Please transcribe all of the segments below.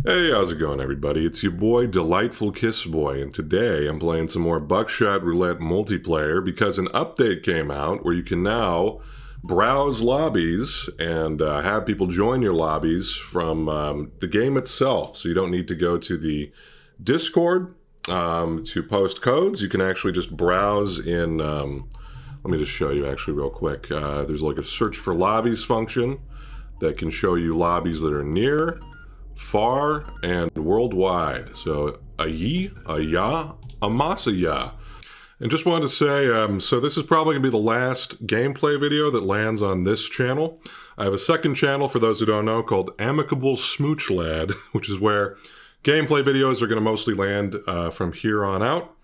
Hey, how's it going, everybody? It's your boy, Delightful Kiss Boy, and today I'm playing some more Buckshot Roulette Multiplayer because an update came out where you can now browse lobbies and have people join your lobbies from the game itself. So you don't need to go to the Discord to post codes. You can actually just browse in... let me just show you actually real quick. There's like a search for lobbies function that can show you lobbies that are near, far, and worldwide. So a ye, a ya, a masa ya. And just wanted to say, so this is probably going to be the last gameplay video that lands on this channel. I have a second channel, for those who don't know, called Amicable Smooch Lad, which is where gameplay videos are going to mostly land from here on out.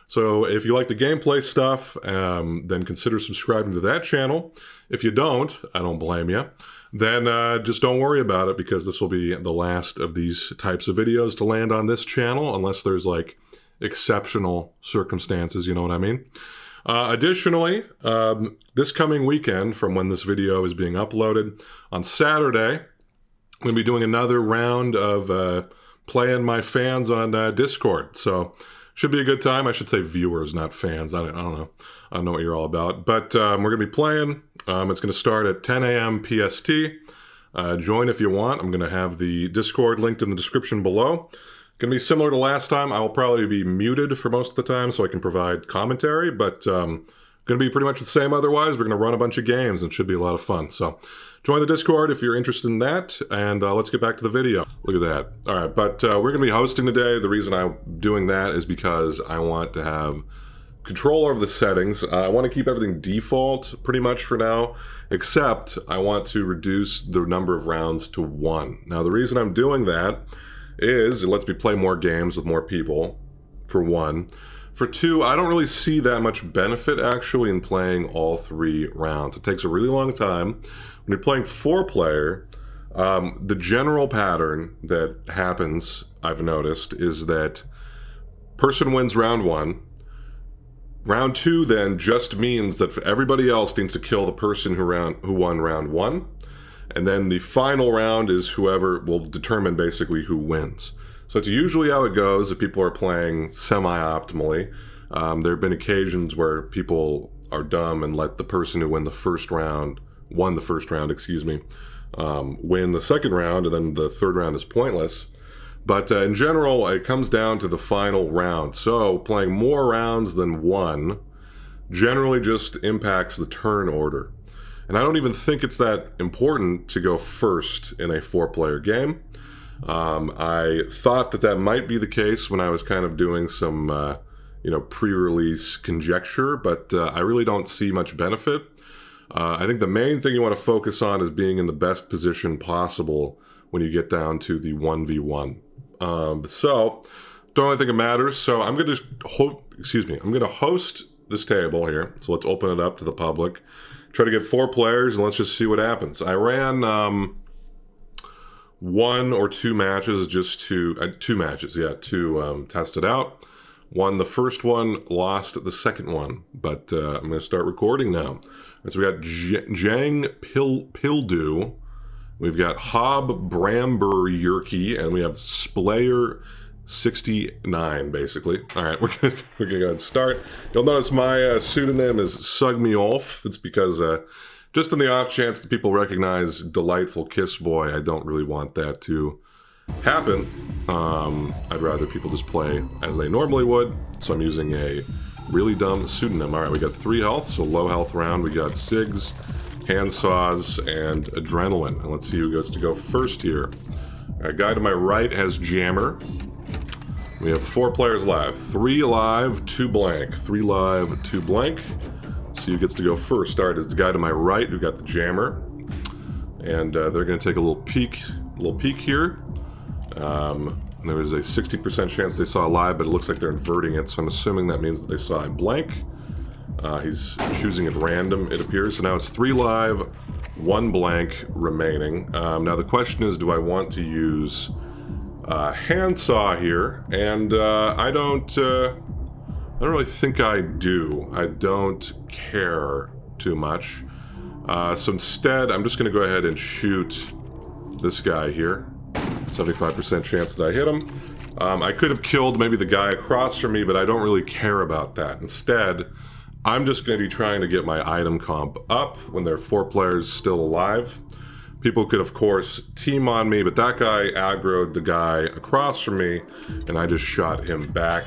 So if you like the gameplay stuff, then consider subscribing to that channel. If you don't, I don't blame you. Then just don't worry about it, because this will be the last of these types of videos to land on this channel, unless there's like exceptional circumstances, you know what I mean? Additionally, this coming weekend, from when this video is being uploaded, on Saturday, I'm going to be doing another round of playing my fans on Discord. So should be a good time. I should say viewers, not fans. I don't know. I don't know what you're all about. But we're going to be playing. It's going to start at 10 a.m. PST. Join if you want. I'm going to have the Discord linked in the description below. Going to be similar to last time. I will probably be muted for most of the time so I can provide commentary. But going to be pretty much the same otherwise. We're going to run a bunch of games and it should be a lot of fun. So join the Discord if you're interested in that. And let's get back to the video. Look at that. All right, but we're going to be hosting today. The reason I'm doing that is because I want to have control over the settings. I want to keep everything default pretty much for now, except I want to reduce the number of rounds to 1. Now, the reason I'm doing that is it lets me play more games with more people, for 1. For 2, I don't really see that much benefit actually in playing all 3 rounds. It takes a really long time. When you're playing 4-player, the general pattern that happens, I've noticed, is that person wins round 1. Round 2 then just means that everybody else needs to kill the person who won round 1. And then the final round is whoever will determine basically who wins. So it's usually how it goes if people are playing semi-optimally. There have been occasions where people are dumb and let the person who won the first round, win the second round, and then the third round is pointless. But in general, it comes down to the final round. So playing more rounds than 1 generally just impacts the turn order. And I don't even think it's that important to go first in a 4-player game. I thought that might be the case when I was kind of doing some, pre-release conjecture, but I really don't see much benefit. I think the main thing you want to focus on is being in the best position possible when you get down to the 1v1. So don't really think it matters. So I'm going to host this table here. So let's open it up to the public. Try to get 4 players and let's just see what happens. I ran 1 or 2 matches just to 2 matches, to test it out. Won the first one, lost the second one. But I'm going to start recording now. So we got Jang Pildu. We've got Hob Bramber Yerky, and we have Splayer 69, basically. All right, we're gonna go ahead and start. You'll notice my pseudonym is Sug Me Off. It's because just in the off chance that people recognize Delightful Kiss Boy, I don't really want that to happen. I'd rather people just play as they normally would, so I'm using a really dumb pseudonym. All right, we got 3 health, so low health round. We got Sigs, handsaws, and adrenaline. And let's see who gets to go first here. Our guy to my right has Jammer. We have 4 players live. 3 live, 2 blank. 3 live, 2 blank. See who gets to go first. Start is the guy to my right who got the Jammer. And they're going to take a little peek here. There was a 60% chance they saw a live, but it looks like they're inverting it, so I'm assuming that means that they saw a blank. He's choosing at random, it appears. So now it's 3 live, 1 blank remaining. Now the question is, do I want to use handsaw here? And I don't really think I do. I don't care too much. So instead, I'm just going to go ahead and shoot this guy here. 75% chance that I hit him. I could have killed maybe the guy across from me, but I don't really care about that. Instead, I'm just going to be trying to get my item comp up when there are 4 players still alive. People could, of course, team on me, but that guy aggroed the guy across from me, and I just shot him back.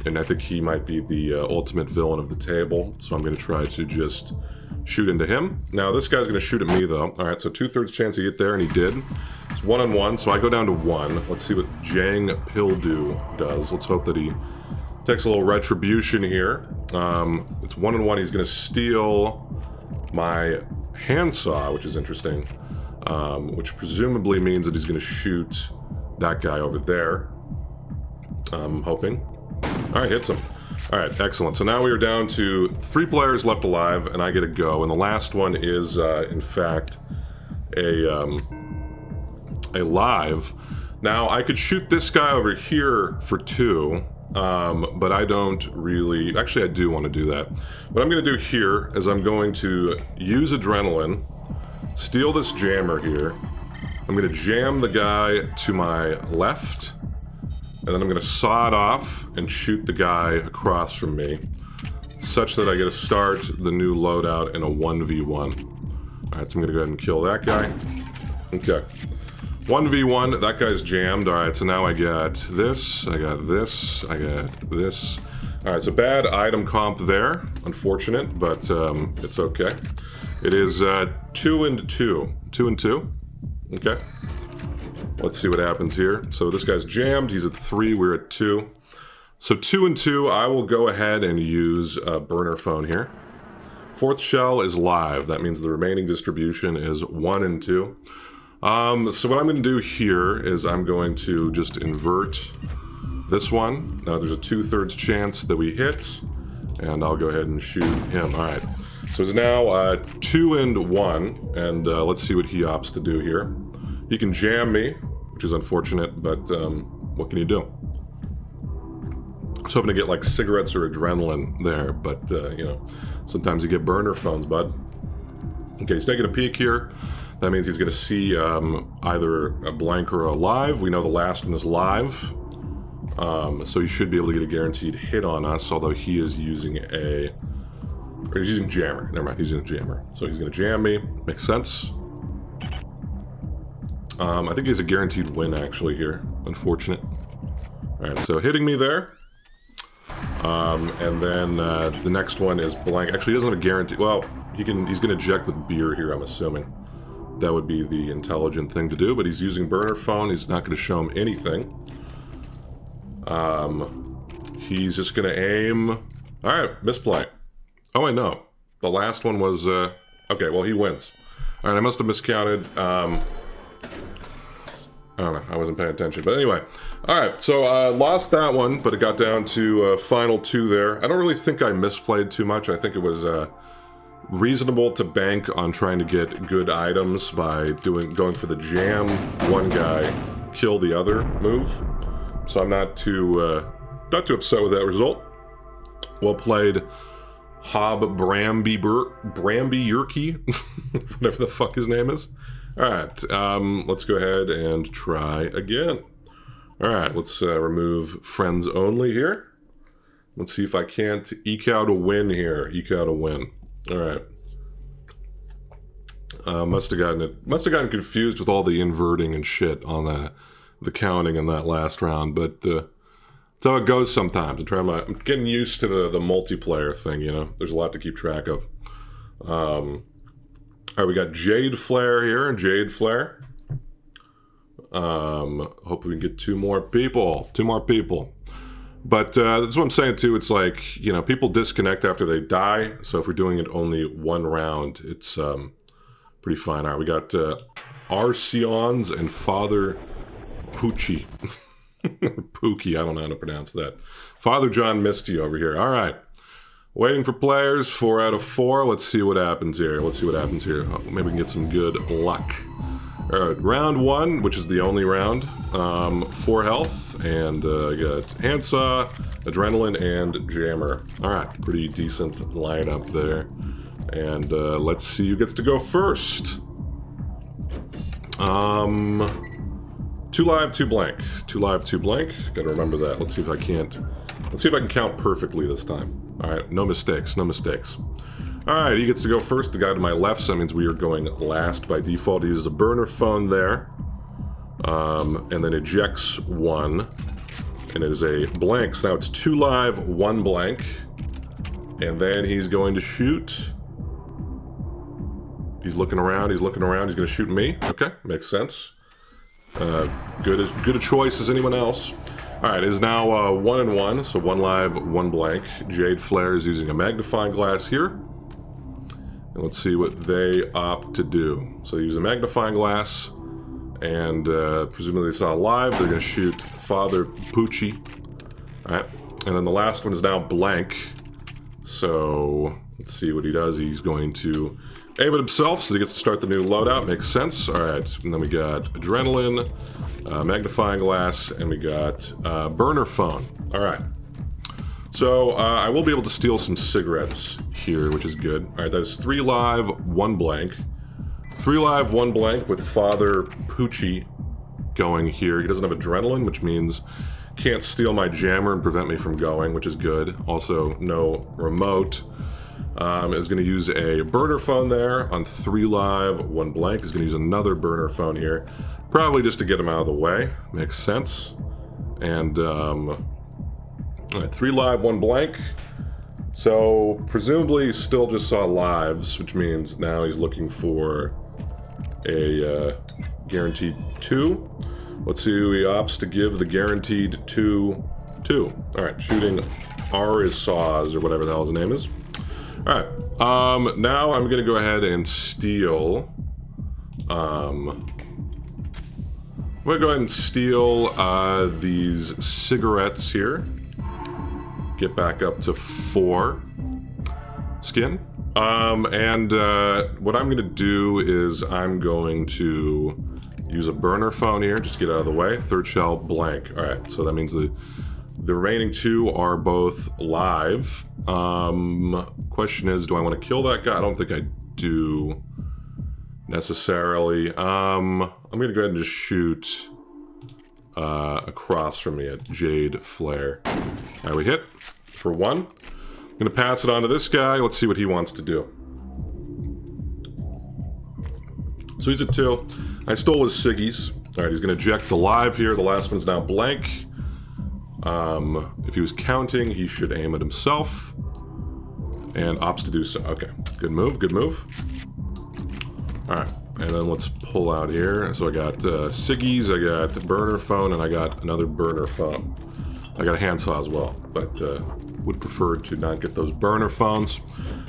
And I think he might be the ultimate villain of the table, so I'm going to try to just shoot into him. Now, this guy's going to shoot at me, though. All right, so 2/3 chance to get there, and he did. It's 1-on-1, so I go down to 1. Let's see what Jang Pildu does. Let's hope that he takes a little retribution here. It's 1-on-1. He's going to steal my handsaw, which is interesting, which presumably means that he's going to shoot that guy over there. I'm hoping. All right, hits him. All right, excellent. So now we are down to 3 players left alive, and I get a go. And the last one is, in fact, a live. Now, I could shoot this guy over here for 2, but I don't really... Actually, I do want to do that. What I'm going to do here is I'm going to use adrenaline, steal this jammer here. I'm going to jam the guy to my left, and then I'm going to saw it off and shoot the guy across from me, such that I get to start the new loadout in a 1v1. Alright, so I'm going to go ahead and kill that guy. Okay. 1v1, that guy's jammed. Alright, so now I got this, I got this, I got this. Alright, so bad item comp there. Unfortunate, but it's okay. It is 2 and 2. 2 and 2. Okay. Let's see what happens here. So this guy's jammed. He's at 3. We're at 2. So 2 and 2. I will go ahead and use a burner phone here. 4th shell is live. That means the remaining distribution is 1 and 2. So what I'm going to do here is I'm going to just invert this one. Now there's a 2/3 chance that we hit, and I'll go ahead and shoot him. All right. So it's now 2 and 1, and let's see what he opts to do here. He can jam me, which is unfortunate, but what can you do? I was hoping to get like cigarettes or adrenaline there, but you know, sometimes you get burner phones, bud. Okay, he's taking a peek here. That means he's going to see either a blank or a live. We know the last one is live, so he should be able to get a guaranteed hit on us, although he is using a... Or he's using jammer. Never mind, he's using a jammer. So he's going to jam me. Makes sense. I think he's a guaranteed win, actually, here. Unfortunate. Alright, so hitting me there. And then the next one is blank. Actually, he doesn't have a guarantee. Well, he's going to eject with beer here, I'm assuming. That would be the intelligent thing to do, but he's using burner phone. He's not going to show him anything. He's just going to aim. Alright, misplay. Oh, I know. The last one was... okay, well, he wins. Alright, I must have miscounted. I don't know, I wasn't paying attention. But anyway, alright, so lost that one, but it got down to final 2 there. I don't really think I misplayed too much. I think it was reasonable to bank on trying to get good items by going for the jam, one guy, kill the other move. So I'm not too upset with that result. Well played, Hob Bramby-Yerke, whatever the fuck his name is. Alright, let's go ahead and try again. Alright, let's remove friends only here. Let's see if I can't eke out a win here. Eke out a win. Alright. Must have gotten confused with all the inverting and shit on the counting in that last round, but that's how it goes sometimes. I'm getting used to the multiplayer thing, you know. There's a lot to keep track of. Alright, we got Jade Flare here, and Jade Flare. Hope we can get 2 more people. 2 more people. But that's what I'm saying too. It's like, you know, people disconnect after they die. So if we're doing it only 1 round, it's pretty fine. Alright, we got Arceons and Father Poochie. Pookie, I don't know how to pronounce that. Father John Misty over here. Alright. Waiting for players, 4 out of 4. Let's see what happens here. Let's see what happens here. Oh, maybe we can get some good luck. Alright, round 1, which is the only round. 4 health, and I got handsaw, adrenaline, and jammer. Alright, pretty decent lineup there. And let's see who gets to go first. 2 2 live, 2 blank. 2 live, 2 blank. Gotta remember that. Let's see if I can't... Let's see if I can count perfectly this time. Alright, no mistakes, no mistakes. Alright, he gets to go first, the guy to my left, so that means we are going last by default. He uses a burner phone there. And then ejects 1. And it is a blank, so now it's 2 live, 1 blank. And then he's going to shoot. He's looking around, he's looking around, he's going to shoot me. Okay, makes sense. Good a choice as anyone else. Alright, it is now 1 and 1, so 1 live, 1 blank. Jade Flare is using a magnifying glass here. And let's see what they opt to do. So they use a magnifying glass, and presumably they saw live, they're going to shoot Father Poochie. Alright, and then the last one is now blank. So let's see what he does. He's going to aim at himself, so he gets to start the new loadout. Makes sense. Alright, and then we got adrenaline, magnifying glass, and we got burner phone. Alright. So I will be able to steal some cigarettes here, which is good. Alright, that is 3 live, 1 blank. 3 live, 1 blank with Father Poochie going here. He doesn't have adrenaline, which means can't steal my jammer and prevent me from going, which is good. Also, no remote. Is going to use a burner phone there on 3 live, 1 blank. Is going to use another burner phone here, probably just to get him out of the way. Makes sense. And 3 live, 1 blank. So presumably he still just saw lives, which means now he's looking for a guaranteed 2. Let's see who he opts to give the guaranteed 2 to. All right, shooting R is Saws or whatever the hell his name is. Alright, now I'm gonna go ahead and steal, I'm gonna go ahead and steal, these cigarettes here. Get back up to 4 skin. And what I'm gonna do is I'm going to use a burner phone here, just get out of the way. 3rd shell, blank. Alright, so that means the remaining 2 are both live. Question is, do I want to kill that guy? I don't think I do necessarily. I'm gonna go ahead and just shoot across from me at Jade Flare. Alright, we hit for 1. I'm gonna pass it on to this guy. Let's see what he wants to do. So he's at 2. I stole his ciggies. Alright, he's gonna eject the live here. The last one's now blank. If he was counting, he should aim at himself. And opts to do so. Okay, good move, good move. Alright, and then let's pull out here. So I got ciggies, I got the burner phone, and I got another burner phone. I got a handsaw as well, but would prefer to not get those burner phones.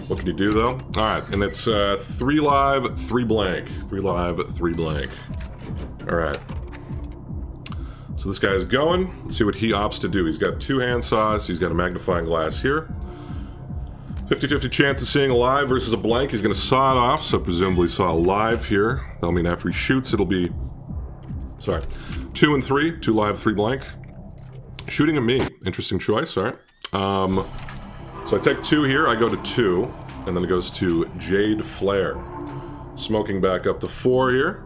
What can you do though? Alright, and it's 3 live, 3 blank. 3 live, 3 blank. Alright. So this guy's going. Let's see what he opts to do. He's got 2 handsaws. He's got a magnifying glass here. 50-50 chance of seeing a live versus a blank. He's going to saw it off, so presumably saw a live here. That'll mean after he shoots, it'll be... Sorry. 2 and 3. 2 live, 3 blank. Shooting at me. Interesting choice. All right. So I take 2 here. I go to 2. And then it goes to Jade Flare. Smoking back up to 4 here.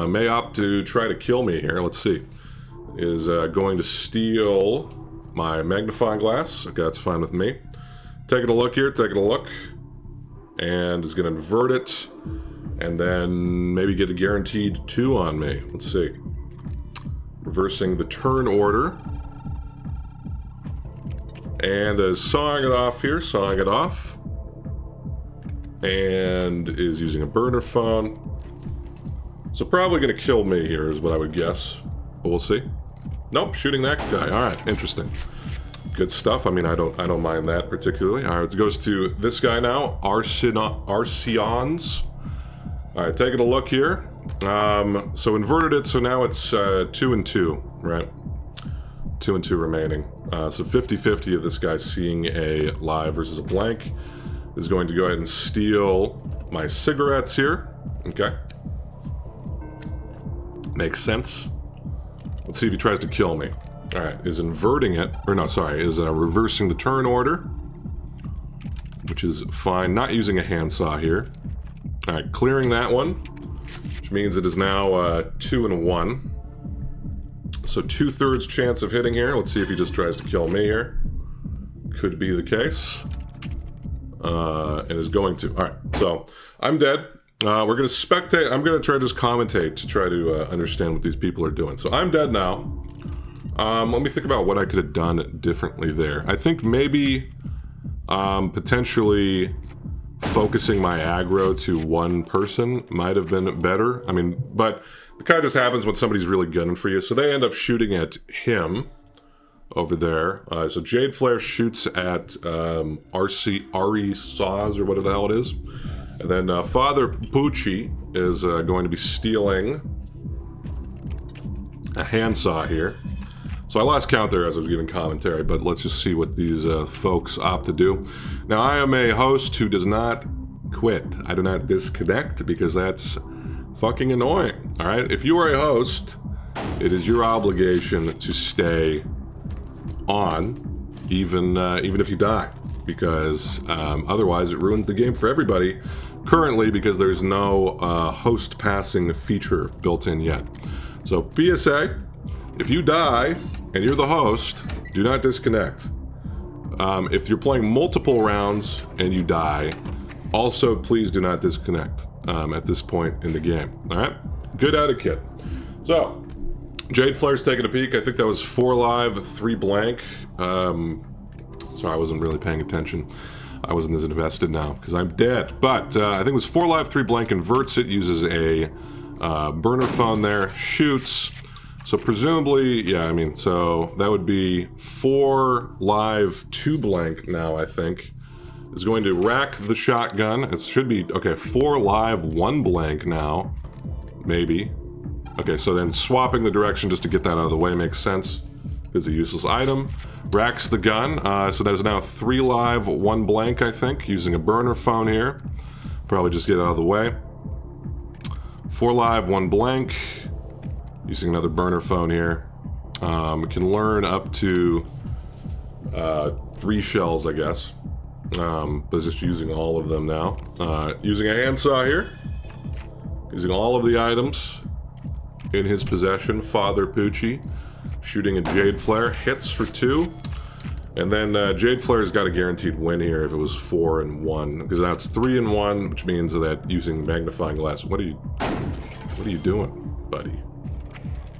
May opt to try to kill me here. Let's see. Is going to steal my magnifying glass. Okay, that's fine with me. Taking a look here, taking a look. And is going to invert it. And then maybe get a guaranteed 2 on me. Let's see. Reversing the turn order. And is sawing it off here, sawing it off. And is using a burner phone. So probably going to kill me here is what I would guess. But we'll see. Nope, shooting that guy. Alright, interesting. Good stuff. I mean, I don't mind that particularly. Alright, it goes to this guy now. Arceons. Alright, taking a look here. So inverted it, so now it's 2 and 2, right? 2 and 2 remaining. So 50-50 of this guy seeing a live versus a blank. Is going to go ahead and steal my cigarettes here. Okay. Makes sense. Let's see if he tries to kill me. Alright, is inverting it, or no, sorry, is reversing the turn order. Which is fine. Not using a handsaw here. Alright, clearing that one. Which means it is now 2 and 1. So 2/3 chance of hitting here. Let's see if he just tries to kill me here. Could be the case. And is going to. Alright, so I'm dead. We're going to spectate. I'm going to try to just commentate to try to understand what these people are doing. So I'm dead now. Let me think about what I could have done differently there. I think maybe potentially focusing my aggro to one person might have been better. I mean, but it kind of just happens when somebody's really gunning for you. So they end up shooting at him over there. So Jade Flare shoots at Ari Saws, or whatever the hell it is. And then Father Pucci is going to be stealing a handsaw here. So I lost count there as I was giving commentary, but let's just see what these folks opt to do. Now, I am a host who does not quit. I do not disconnect because that's fucking annoying, all right? If you are a host, it is your obligation to stay on, even if you die, because otherwise it ruins the game for everybody currently because there's no host passing feature built in yet. So PSA, if you die and you're the host, do not disconnect. If you're playing multiple rounds and you die, also please do not disconnect at this point in the game. All right, good etiquette. So Jade Flare's taking a peek. I think that was 4 live, 3 blank. Sorry, I wasn't really paying attention. I wasn't as invested now because I'm dead. But I think it was 4 live, 3 blank, inverts it, uses a burner phone there, shoots. So presumably, yeah, I mean, so that would be 4 live, 2 blank now, I think. Is going to rack the shotgun. It should be, okay, 4 live, 1 blank now. Maybe. Okay, so then swapping the direction just to get that out of the way makes sense. Is a useless item. Racks the gun. So there's now 3 live, 1 blank, I think, using a burner phone here. Probably just get it out of the way. 4 live, 1 blank. Using another burner phone here. We can learn up to 3 shells, I guess. But just using all of them now. Using a handsaw here. Using all of the items in his possession. Father Pucci shooting a Jade Flare. Hits for 2. And then Jade Flare's got a guaranteed win here if it was 4 and 1. Because now it's 3 and 1, which means that using magnifying glass. What are you doing, buddy?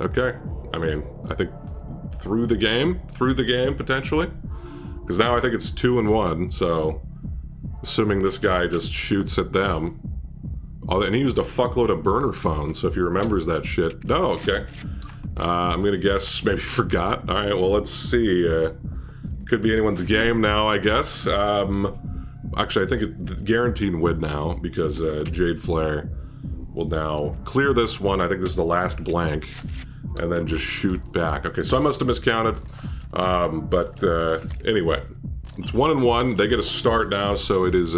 Okay. I mean, I think through the game potentially. Because now I think it's 2 and 1, so assuming this guy just shoots at them. Oh, and he used a fuckload of burner phones, so if he remembers that shit. No, okay. I'm gonna guess maybe forgot. All right, well, let's see. Could be anyone's game now, I guess. Actually, I think it's guaranteed win now because Jade Flare will now clear this one. I think this is the last blank, and then just shoot back. Okay, so I must have miscounted. But anyway, it's 1 and 1. They get a start now, so it is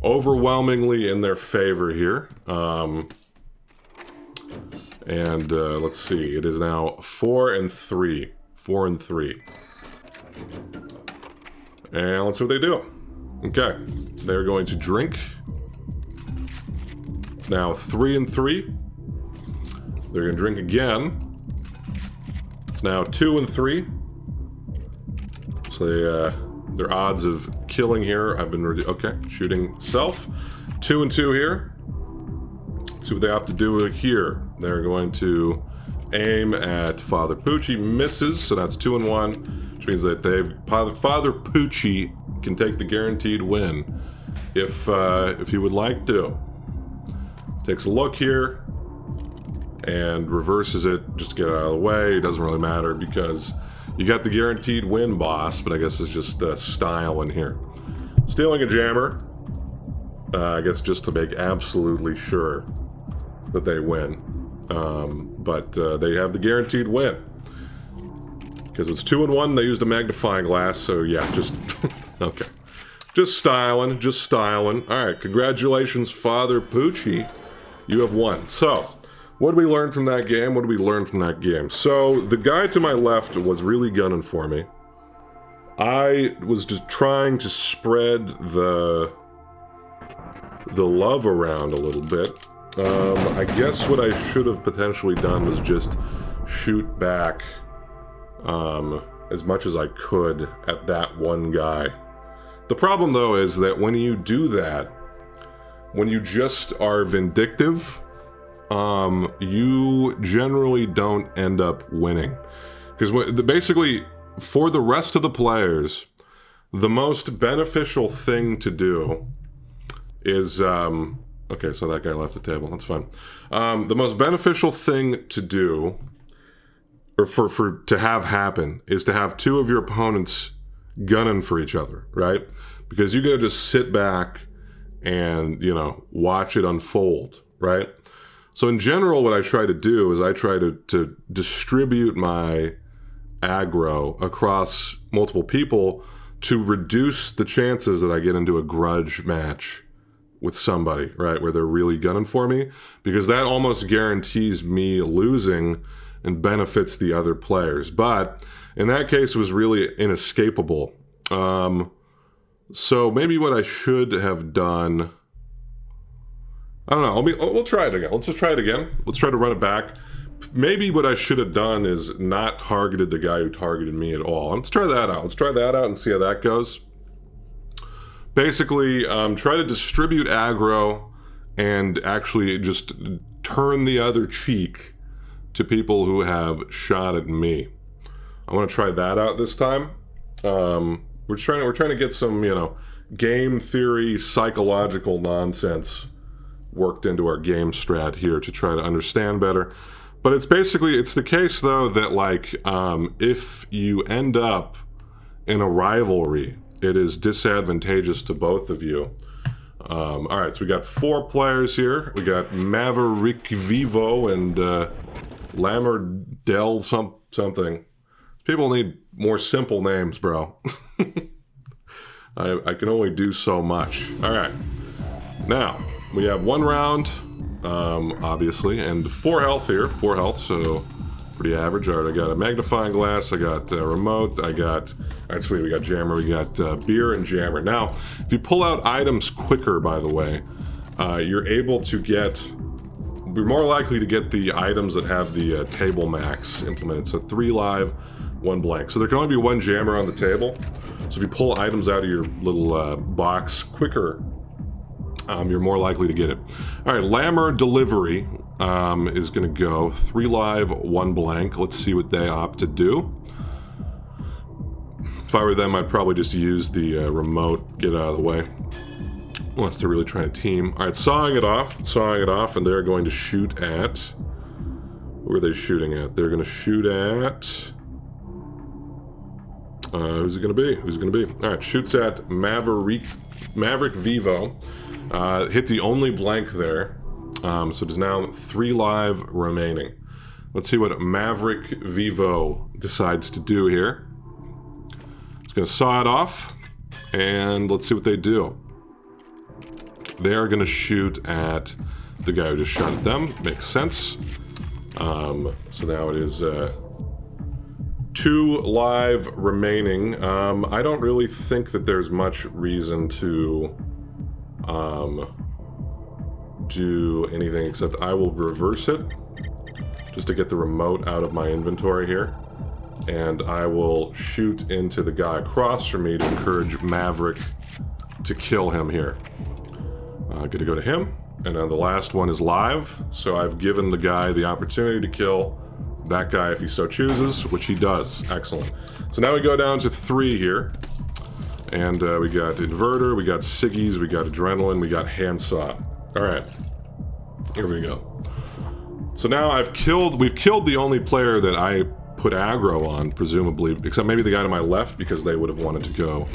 overwhelmingly in their favor here. And let's see, it is now 4 and 3. 4 and 3. And let's see what they do. Okay, they're going to drink. It's now 3 and 3. They're going to drink again. It's now 2 and 3. So their odds of killing here have been reduced. Okay, shooting self. 2 and 2 here. Let's see what they have to do here. They're going to aim at Father Pucci. Misses, so that's 2 and 1, which means that Father Pucci can take the guaranteed win if he would like to. Takes a look here and reverses it just to get it out of the way. It doesn't really matter because you got the guaranteed win, boss, but I guess it's just style in here. Stealing a jammer, I guess just to make absolutely sure that they win. But they have the guaranteed win. Because it's 2 and 1, they used a magnifying glass, so yeah, just... okay. Just styling. Alright, congratulations, Father Pucci. You have won. So, what did we learn from that game? So, the guy to my left was really gunning for me. I was just trying to spread the love around a little bit. I guess what I should have potentially done was just shoot back as much as I could at that one guy. The problem, though, is that when you do that, when you just are vindictive, you generally don't end up winning. Because basically, for the rest of the players, the most beneficial thing to do is... okay, so that guy left the table. That's fine. The most beneficial thing to do, or to have happen, is to have two of your opponents gunning for each other, right? Because you gotta just sit back and, you know, watch it unfold, right? So in general, what I try to do is I try to distribute my aggro across multiple people to reduce the chances that I get into a grudge match with somebody, right, where they're really gunning for me, because that almost guarantees me losing and benefits the other players. But in that case, it was really inescapable. So maybe what I should have done, I don't know, we'll try it again. Let's just try it again. Let's try to run it back. Maybe what I should have done is not targeted the guy who targeted me at all. Let's try that out. Let's try that out and see how that goes. Basically, try to distribute aggro and actually just turn the other cheek to people who have shot at me. I want to try that out this time. We're trying to get some, you know, game theory, psychological nonsense worked into our game strat here to try to understand better. But it's the case, though, that, like, if you end up in a rivalry, it is disadvantageous to both of you. All right, so we got 4 players here. We got Maverick Vivo and Lammerdell something. People need more simple names, bro. I can only do so much. All right, now we have 1 round, obviously, and 4 health here. 4 health, so pretty average. All right, I got a magnifying glass, I got a remote, all right, sweet, we got jammer, we got beer and jammer. Now, if you pull out items quicker, by the way, you're more likely to get the items that have the table max implemented. So 3 live, 1 blank. So there can only be 1 jammer on the table. So if you pull items out of your little box quicker, you're more likely to get it. All right, Lammer Delivery is going to go 3 live, 1 blank. Let's see what they opt to do. If I were them, I'd probably just use the remote, get out of the way. Unless they're really trying to team. All right, sawing it off, and they're going to shoot at... Who are they shooting at? They're going to shoot at... who's it going to be? All right, shoots at Maverick Vivo. Hit the only blank there. So there's now 3 live remaining. Let's see what Maverick Vivo decides to do here. He's going to saw it off, and let's see what they do. They are going to shoot at the guy who just shot at them. Makes sense. So now it is 2 live remaining. I don't really think that there's much reason to do anything except I will reverse it just to get the remote out of my inventory here, and I will shoot into the guy across from me to encourage Maverick to kill him here. Gonna go to him, and then the last one is live, so I've given the guy the opportunity to kill that guy if he so chooses, which he does. Excellent. So now we go down to 3 here. And we got inverter, we got Siggies, we got adrenaline, we got handsaw. All right, here we go. So now we've killed the only player that I put aggro on, presumably, except maybe the guy to my left, because they would have wanted to go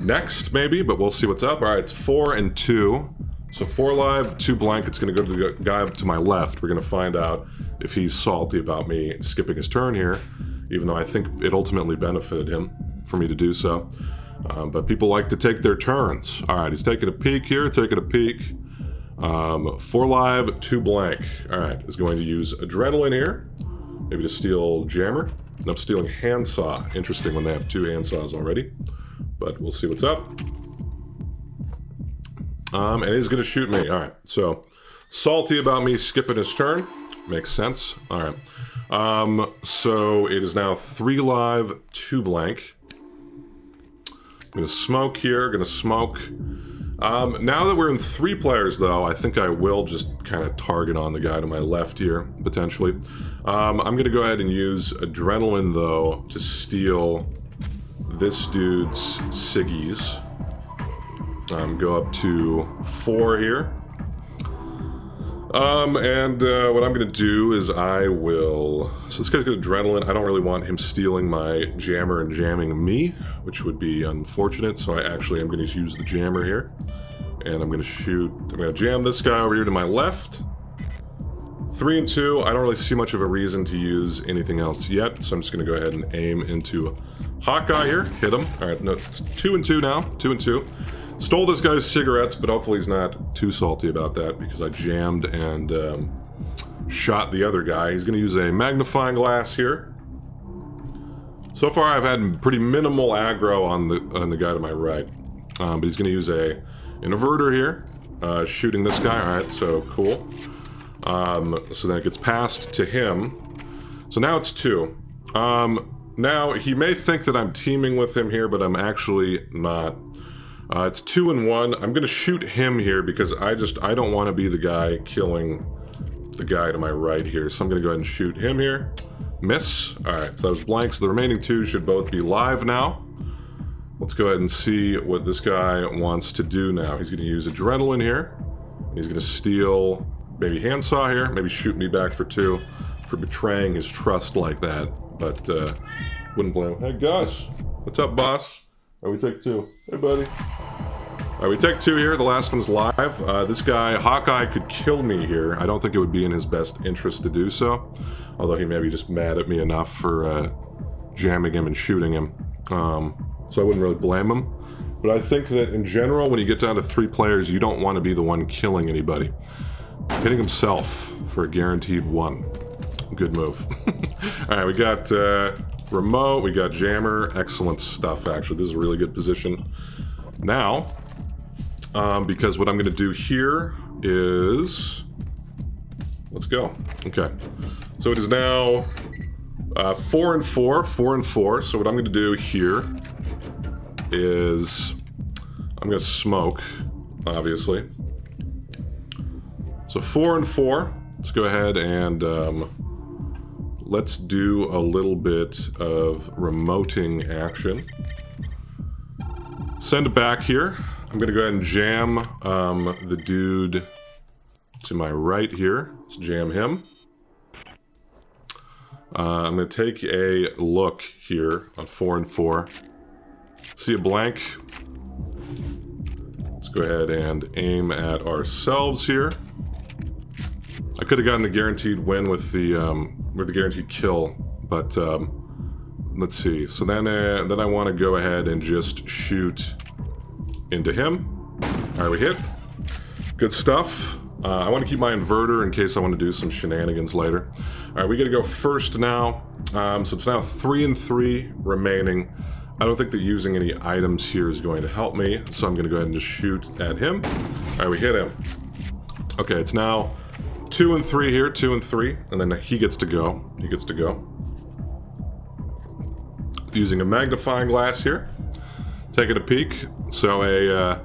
next, maybe, but we'll see what's up. All right, it's 4 and 2. So 4 live, 2 blank. It's going to go to the guy to my left. We're going to find out if he's salty about me skipping his turn here, even though I think it ultimately benefited him for me to do so. But people like to take their turns. All right, he's taking a peek here, taking a peek. 4 live, 2 blank. All right, he's going to use adrenaline here. Maybe to steal jammer. Nope, stealing handsaw. Interesting when they have 2 handsaws already. But we'll see what's up. And he's going to shoot me. All right, so salty about me skipping his turn. Makes sense. All right. So it is now 3 live, 2 blank. I'm gonna smoke here, gonna smoke. Now that we're in 3 players though, I think I will just kind of target on the guy to my left here, potentially. I'm gonna go ahead and use Adrenaline though to steal this dude's Siggies. Go up to 4 here. What I'm gonna do is I will... So this guy's got Adrenaline. I don't really want him stealing my jammer and jamming me, which would be unfortunate, so I actually am gonna use the jammer here. And I'm gonna shoot... I'm gonna jam this guy over here to my left. 3 and 2. I don't really see much of a reason to use anything else yet, so I'm just gonna go ahead and aim into Hawkeye here. Hit him. Alright, no, it's 2 and 2 now. 2 and 2. Stole this guy's cigarettes, but hopefully he's not too salty about that because I jammed and shot the other guy. He's going to use a magnifying glass here. So far I've had pretty minimal aggro on the guy to my right. But he's going to use an inverter here, shooting this guy. Alright, so cool. So then it gets passed to him. So now it's 2. Now, he may think that I'm teaming with him here, but I'm actually not. It's 2 and 1. I'm gonna shoot him here because I don't want to be the guy killing the guy to my right here. So I'm gonna go ahead and shoot him here. Miss. Alright, so that was blank. So the remaining 2 should both be live now. Let's go ahead and see what this guy wants to do now. He's gonna use Adrenaline here. He's gonna steal maybe Handsaw here. Maybe shoot me back for 2 for betraying his trust like that. But wouldn't blame him. Hey Gus, what's up, boss? Alright, we take 2. Hey, buddy. Alright, we take 2 here. The last one's live. This guy, Hawkeye, could kill me here. I don't think it would be in his best interest to do so. Although he may be just mad at me enough for jamming him and shooting him. So I wouldn't really blame him. But I think that in general, when you get down to 3 players, you don't want to be the one killing anybody. Hitting himself for a guaranteed 1. Good move. Alright, we got... remote, we got jammer, excellent stuff actually. This is a really good position. Now, because what I'm gonna do here is... Let's go. Okay. So it is now 4 and 4, 4 and 4. So what I'm gonna do here is... I'm gonna smoke, obviously. So 4 and 4. Let's go ahead and... let's do a little bit of remoting action. Send it back here. I'm gonna go ahead and jam the dude to my right here. Let's jam him. I'm gonna take a look here on 4 and 4. See a blank. Let's go ahead and aim at ourselves here. I could have gotten the guaranteed win with the guaranteed kill, but let's see. So then I want to go ahead and just shoot into him. All right, we hit. Good stuff. I want to keep my inverter in case I want to do some shenanigans later. All right, we got to go first now. So it's now 3 and 3 remaining. I don't think that using any items here is going to help me, so I'm going to go ahead and just shoot at him. All right, we hit him. Okay, it's now 2 and 3 here, 2 and 3, and then he gets to go. He gets to go. Using a magnifying glass here. Taking a peek. So a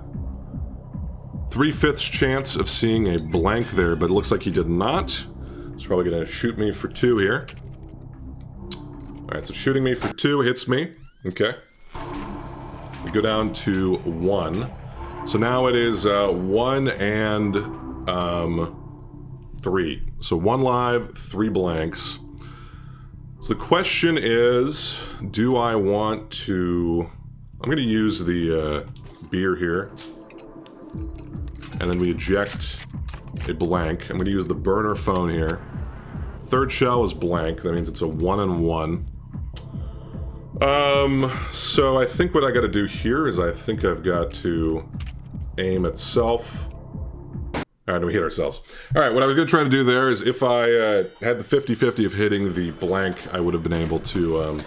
3/5 chance of seeing a blank there, but it looks like he did not. He's probably going to shoot me for 2 here. Alright, so shooting me for 2 hits me. Okay. We go down to 1. So now it is 1 and 3. So 1 live, 3 blanks. So the question is, do I want to... I'm going to use the beer here. And then we eject a blank. I'm going to use the burner phone here. 3rd shell is blank. That means it's a 1 and 1. So I think what I got to do here is I think I've got to aim at self. Alright, we hit ourselves. Alright, what I was going to try to do there is if I had the 50-50 of hitting the blank, I would have been able to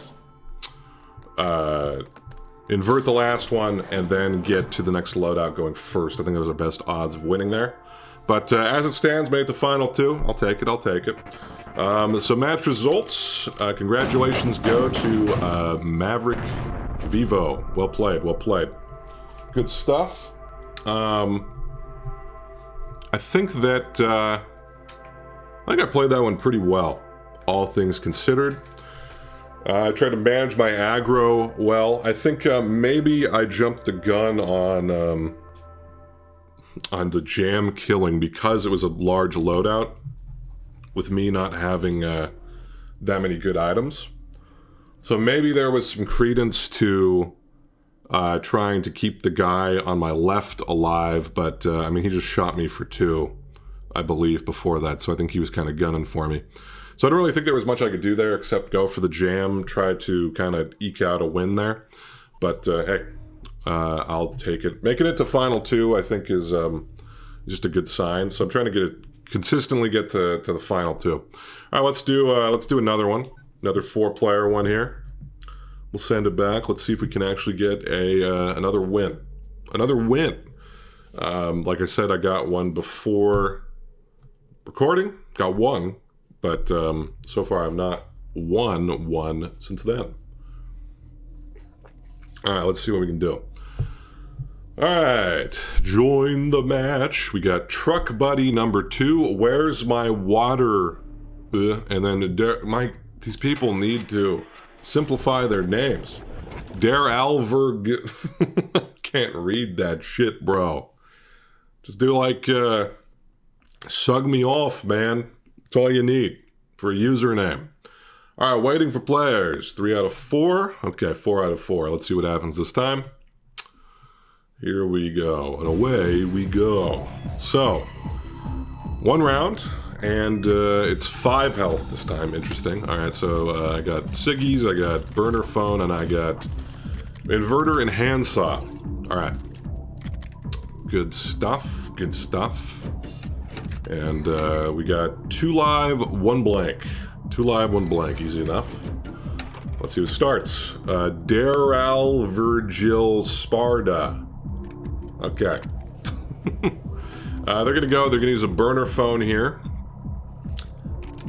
invert the last one and then get to the next loadout going first. I think that was our best odds of winning there. But as it stands, made it to final 2. I'll take it, I'll take it. So match results. Congratulations go to Maverick Vivo. Well played, well played. Good stuff. I think that I played that one pretty well, all things considered. I tried to manage my aggro well. I think maybe I jumped the gun on the jam killing because it was a large loadout, with me not having that many good items. So maybe there was some credence to trying to keep the guy on my left alive, but I mean, he just shot me for 2, I believe, before that, so I think he was kind of gunning for me. So I don't really think there was much I could do there except go for the jam, try to kind of eke out a win there. But hey, I'll take it. Making it to Final 2, I think, is just a good sign. So I'm trying to consistently get to the Final 2. All right, let's do another one, another 4-player one here. We'll send it back. Let's see if we can actually get another win. Another win. Like I said, I got one before recording. Got one. But so far I've not won one since then. Alright, let's see what we can do. Alright, join the match. We got Truck Buddy number 2. Where's my water? And then these people need to simplify their names. Dare Alver... Can't read that shit, bro. Just do like, sug me off, man. That's all you need for a username. All right, waiting for players. 3 out of 4. Okay, 4 out of 4. Let's see what happens this time. Here we go, and away we go. So, 1 round, and it's 5 health this time. Interesting. All right, so I got Siggies, I got burner phone, and I got inverter and handsaw. All right. Good stuff, good stuff. And we got 2 live, 1 blank. 2 live, 1 blank. Easy enough. Let's see who starts. Daryl Virgil Sparda. Okay. They're gonna use a burner phone here.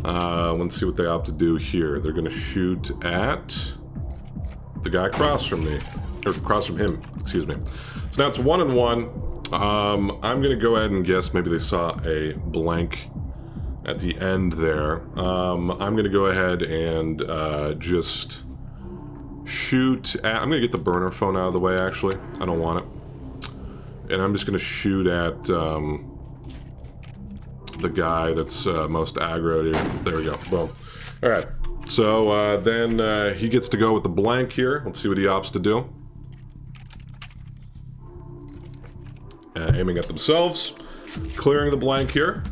Let's see what they opt to do here. They're gonna shoot at the guy across from me. Or across from him, excuse me. So now it's 1 and 1. I'm gonna go ahead and guess maybe they saw a blank at the end there. I'm gonna go ahead and just shoot at... I'm gonna get the burner phone out of the way, actually. I don't want it. And I'm just gonna shoot at the guy that's most aggroed here. There we go, boom. Alright, so then he gets to go with the blank here. Let's see what he opts to do. Aiming at themselves, clearing the blank here,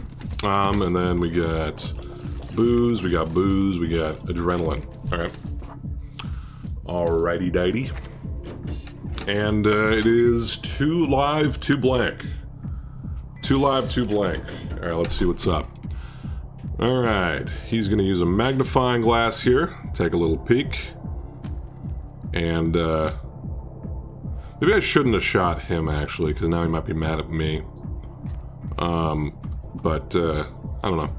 and then we got booze, we got adrenaline. All right, alrighty dighty, and it is 2 live, 2 blank, 2 live, 2 blank. All right, let's see what's up. All right, he's gonna use a magnifying glass here, take a little peek, and maybe I shouldn't have shot him, actually, because now he might be mad at me. But I don't know.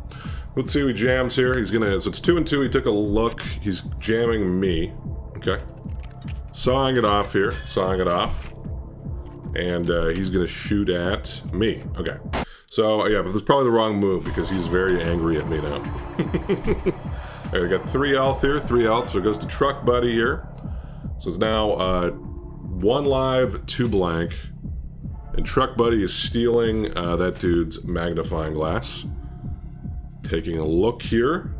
Let's see who he jams here. He's gonna... So it's 2 and 2. He took a look. He's jamming me. Okay. Sawing it off here. Sawing it off. And he's gonna shoot at me. Okay. So, yeah, but that's probably the wrong move, because he's very angry at me now. Alright, we got 3 health here. 3 health. So it goes to Truck Buddy here. So it's now... 1 live, 2 blank, and Truck Buddy is stealing that dude's magnifying glass. Taking a look here,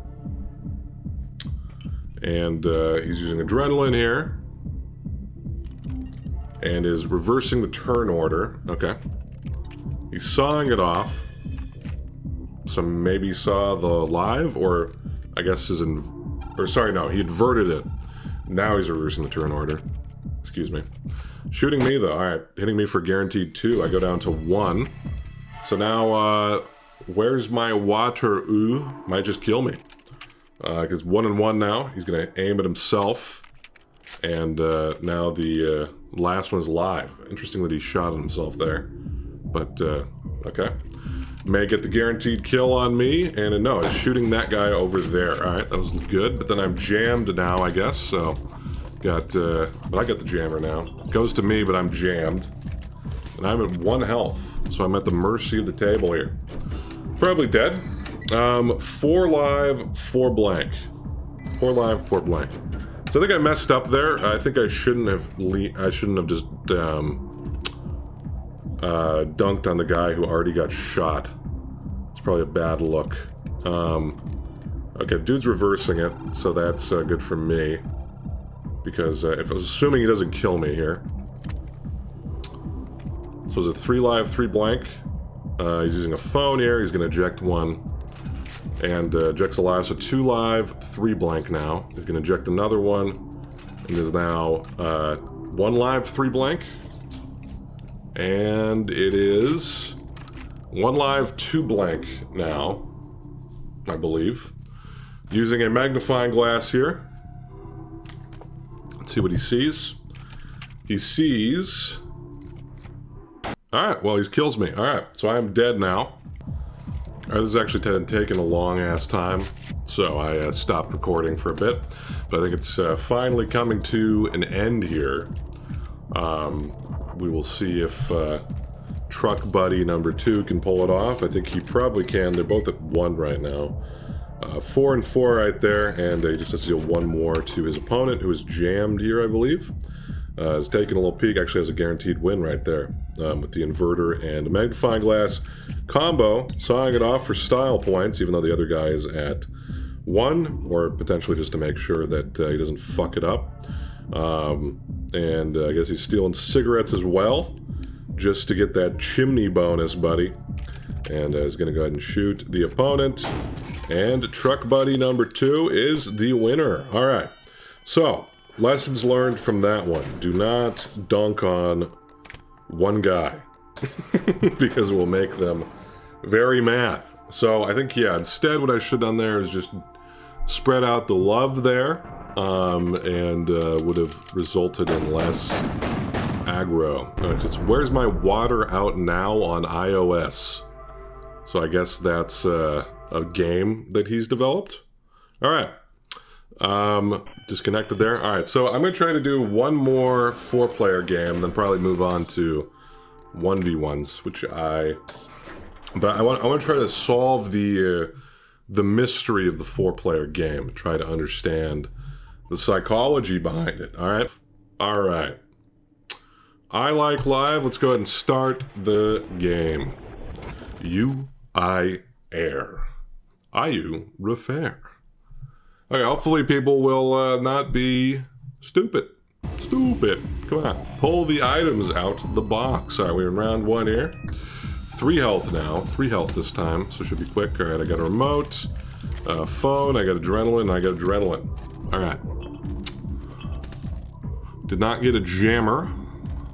and he's using adrenaline here, and is reversing the turn order. Okay, he's sawing it off. So maybe he saw the live, or I guess he inverted it. Now he's reversing the turn order. Excuse me. Shooting me, though. Alright, hitting me for guaranteed 2. I go down to 1. So now, where's my water? Ooh, might just kill me. Because 1 and 1 now. He's going to aim at himself. And now the last one's live. Interesting that he shot at himself there. But, okay. may get the guaranteed kill on me, and no, it's shooting that guy over there. Alright, that was good, but then I'm jammed now, I guess, so... Got, but I got the jammer now. It goes to me, but I'm jammed. And I'm at 1 health, so I'm at the mercy of the table here. Probably dead. 4 live, 4 blank. 4 live, 4 blank. So I think I messed up there. I think I shouldn't have just dunked on the guy who already got shot. It's probably a bad look. Okay, dude's reversing it, so that's good for me. Because if I was assuming he doesn't kill me here. So is it 3 live, 3 blank? He's using a phone here. He's going to eject 1. And ejects alive, so 2 live, 3 blank now. He's going to eject another 1. And there's now 1 live, 3 blank. And it is 1 live, 2 blank now, I believe. Using a magnifying glass here. Let's see what he sees. He sees... Alright, well, he kills me. Alright, so I am dead now. Alright, this has actually taken a long-ass time, so I stopped recording for a bit. But I think it's finally coming to an end here. We will see if Truck Buddy number 2 can pull it off. I think he probably can. They're both at 1 right now. 4 and 4 right there, and he just has to deal 1 more to his opponent, who is jammed here, I believe. Is taking a little peek, actually has a guaranteed win right there, with the inverter and a magnifying glass combo, sawing it off for style points, even though the other guy is at 1, or potentially just to make sure that he doesn't fuck it up. And I guess he's stealing cigarettes as well, just to get that chimney bonus, buddy. And is going to go ahead and shoot the opponent. And Truck Buddy number 2 is the winner. Alright, so, lessons learned from that one. Do not dunk on one guy. Because it will make them very mad. So, I think, yeah, instead what I should have done there is just spread out the love there. And would have resulted in less aggro. Where's my water out now on iOS? So I guess that's a game that he's developed. Alright. Disconnected there. Alright, so I'm going to try to do one more 4-player game, then probably move on to 1v1s, But I want to try to solve the mystery of the 4-player game. Try to understand the psychology behind it. Alright? Alright. I like live. Let's go ahead and start the game. I air. You refair. Okay, hopefully people will not be stupid. Stupid. Come on. Pull the items out the box. Alright, we're in round 1 here. 3 health now. 3 health this time, so it should be quick. Alright, I got a remote, phone, I got adrenaline, I got adrenaline. Alright. Did not get a jammer,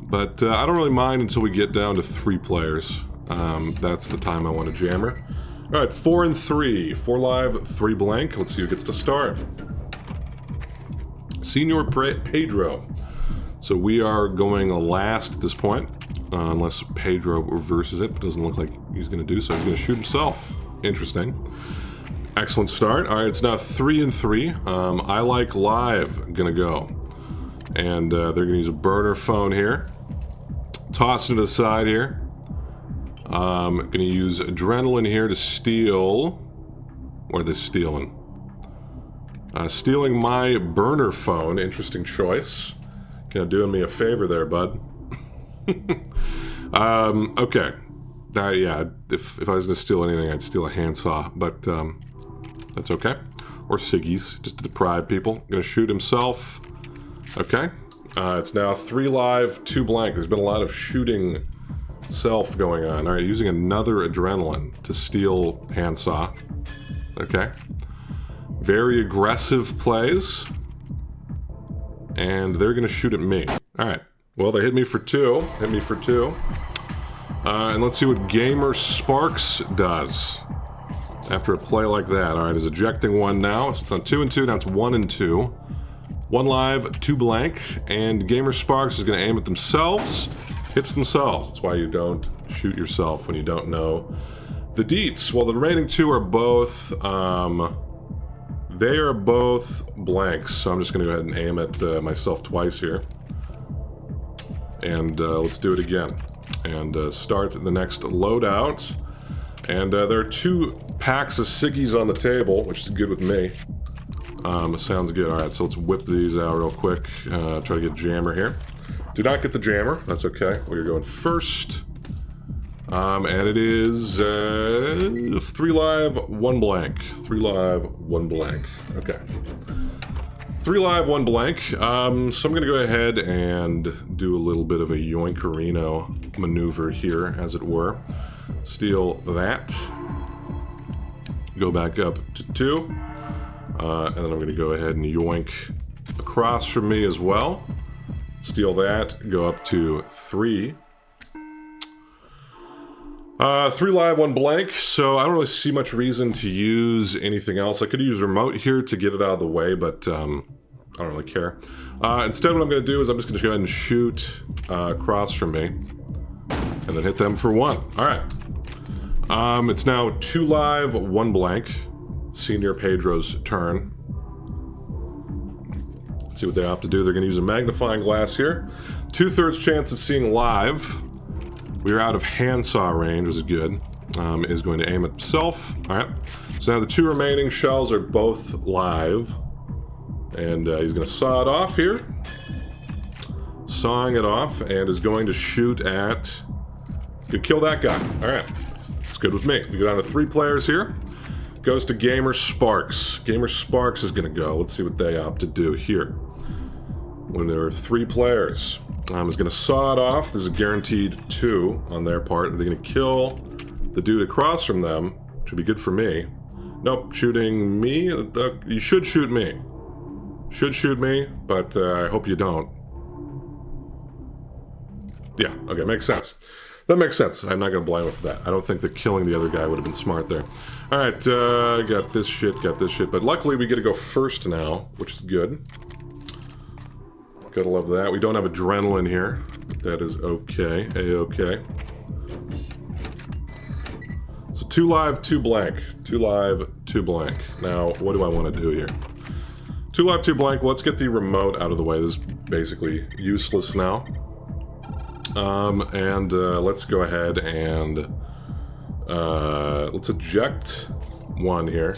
but I don't really mind until we get down to 3 players. That's the time I want a jammer. Alright, 4 and 3. 4 live, 3 blank. Let's see who gets to start. Senor Pedro. So we are going last at this point. Unless Pedro reverses it. But doesn't look like he's going to do so. He's going to shoot himself. Interesting. Excellent start. Alright, it's now 3 and 3. I like live. Gonna go. And they're going to use a burner phone here. Toss it to the side here. Going to use adrenaline here to steal. What are they stealing? Stealing my burner phone. Interesting choice. Kind of doing me a favor there, bud. Okay. Yeah, if I was going to steal anything, I'd steal a handsaw. But that's okay. Or ciggies, just to deprive people. Going to shoot himself. Okay. It's now 3 live, 2 blank. There's been a lot of shooting self going on. Alright, using another adrenaline to steal handsaw. Okay. Very aggressive plays. And they're going to shoot at me. Alright. Well, they hit me for 2. Hit me for 2. And let's see what Gamer Sparks does after a play like that. Alright, he's ejecting 1 now. So it's on 2 and 2. Now it's 1 and 2. 1 live, 2 blank. And Gamer Sparks is going to aim at themselves. Hits themselves. That's why you don't shoot yourself when you don't know The deets. Well, the remaining two are both, they are both blanks. So I'm just going to go ahead and aim at myself twice here. And let's do it again. And start the next loadout. And there are 2 packs of ciggies on the table, which is good with me. Sounds good. Alright, so let's whip these out real quick. Try to get jammer here. Do not get the jammer. That's okay. We're going first. And it is 3 live, 1 blank. 3 live, 1 blank. Okay. 3 live, 1 blank. So I'm going to go ahead and do a little bit of a yoinkerino maneuver here, as it were. Steal that. Go back up to 2. And then I'm going to go ahead and yoink across from me as well. Steal that. Go up to 3. 3 live, 1 blank, so I don't really see much reason to use anything else. I could use remote here to get it out of the way, but I don't really care. Instead, what I'm going to do is I'm just going to go ahead and shoot across from me, and then hit them for 1. Alright. It's now 2 live, 1 blank. Senior Pedro's turn. Let's see what they opt to do. They're going to use a magnifying glass here. 2/3 chance of seeing live. We are out of handsaw range, which is good. Is going to aim at himself. Alright. So now the 2 remaining shells are both live. And he's going to saw it off here. Sawing it off, and is going to shoot at... Could kill that guy. Alright. It's good with me. We go down to 3 players here. Goes to Gamer Sparks. Gamer Sparks is going to go. Let's see what they opt to do here. When there are 3 players. Is going to saw it off. This is a guaranteed 2 on their part. They're going to kill the dude across from them, which would be good for me. Nope, shooting me. You should shoot me. Should shoot me, but I hope you don't. Yeah, okay, makes sense. That makes sense. I'm not going to blame him for that. I don't think that killing the other guy would have been smart there. Alright, got this shit. But luckily we get to go first now, which is good. Gotta love that. We don't have adrenaline here. That is okay. A-okay. So 2 live, 2 blank. 2 live, 2 blank. Now, what do I want to do here? 2 live, 2 blank. Let's get the remote out of the way. This is basically useless now. Let's go ahead and let's eject 1 here.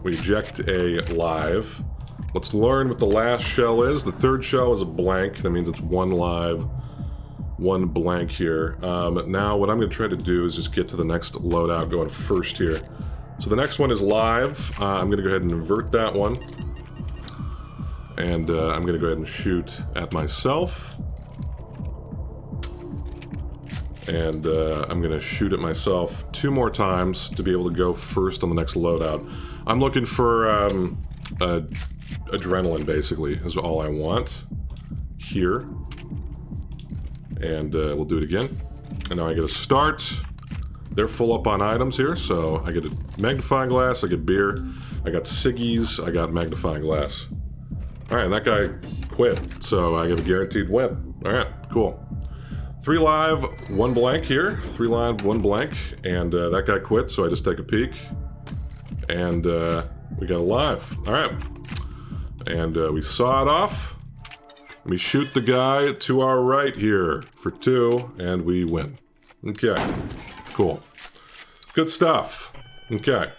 We eject a live. Let's learn what the last shell is. The 3rd shell is a blank. That means it's 1 live, 1 blank here. Now what I'm going to try to do is just get to the next loadout going first here. So the next one is live. I'm going to go ahead and invert that one. And I'm going to go ahead and shoot at myself. And I'm going to shoot at myself 2 more times to be able to go first on the next loadout. I'm looking for adrenaline, basically, is all I want here. And we'll do it again. And now I get a start. They're full up on items here, so I get a magnifying glass, I get beer, I got ciggies, I got magnifying glass. Alright, and that guy quit, so I get a guaranteed win. Alright, cool. 3 live, 1 blank here. 3 live, 1 blank, and that guy quit, so I just take a peek. And we got a live. Alright. And we saw it off. We shoot the guy to our right here for 2, and we win. Okay. Cool. Good stuff. Okay.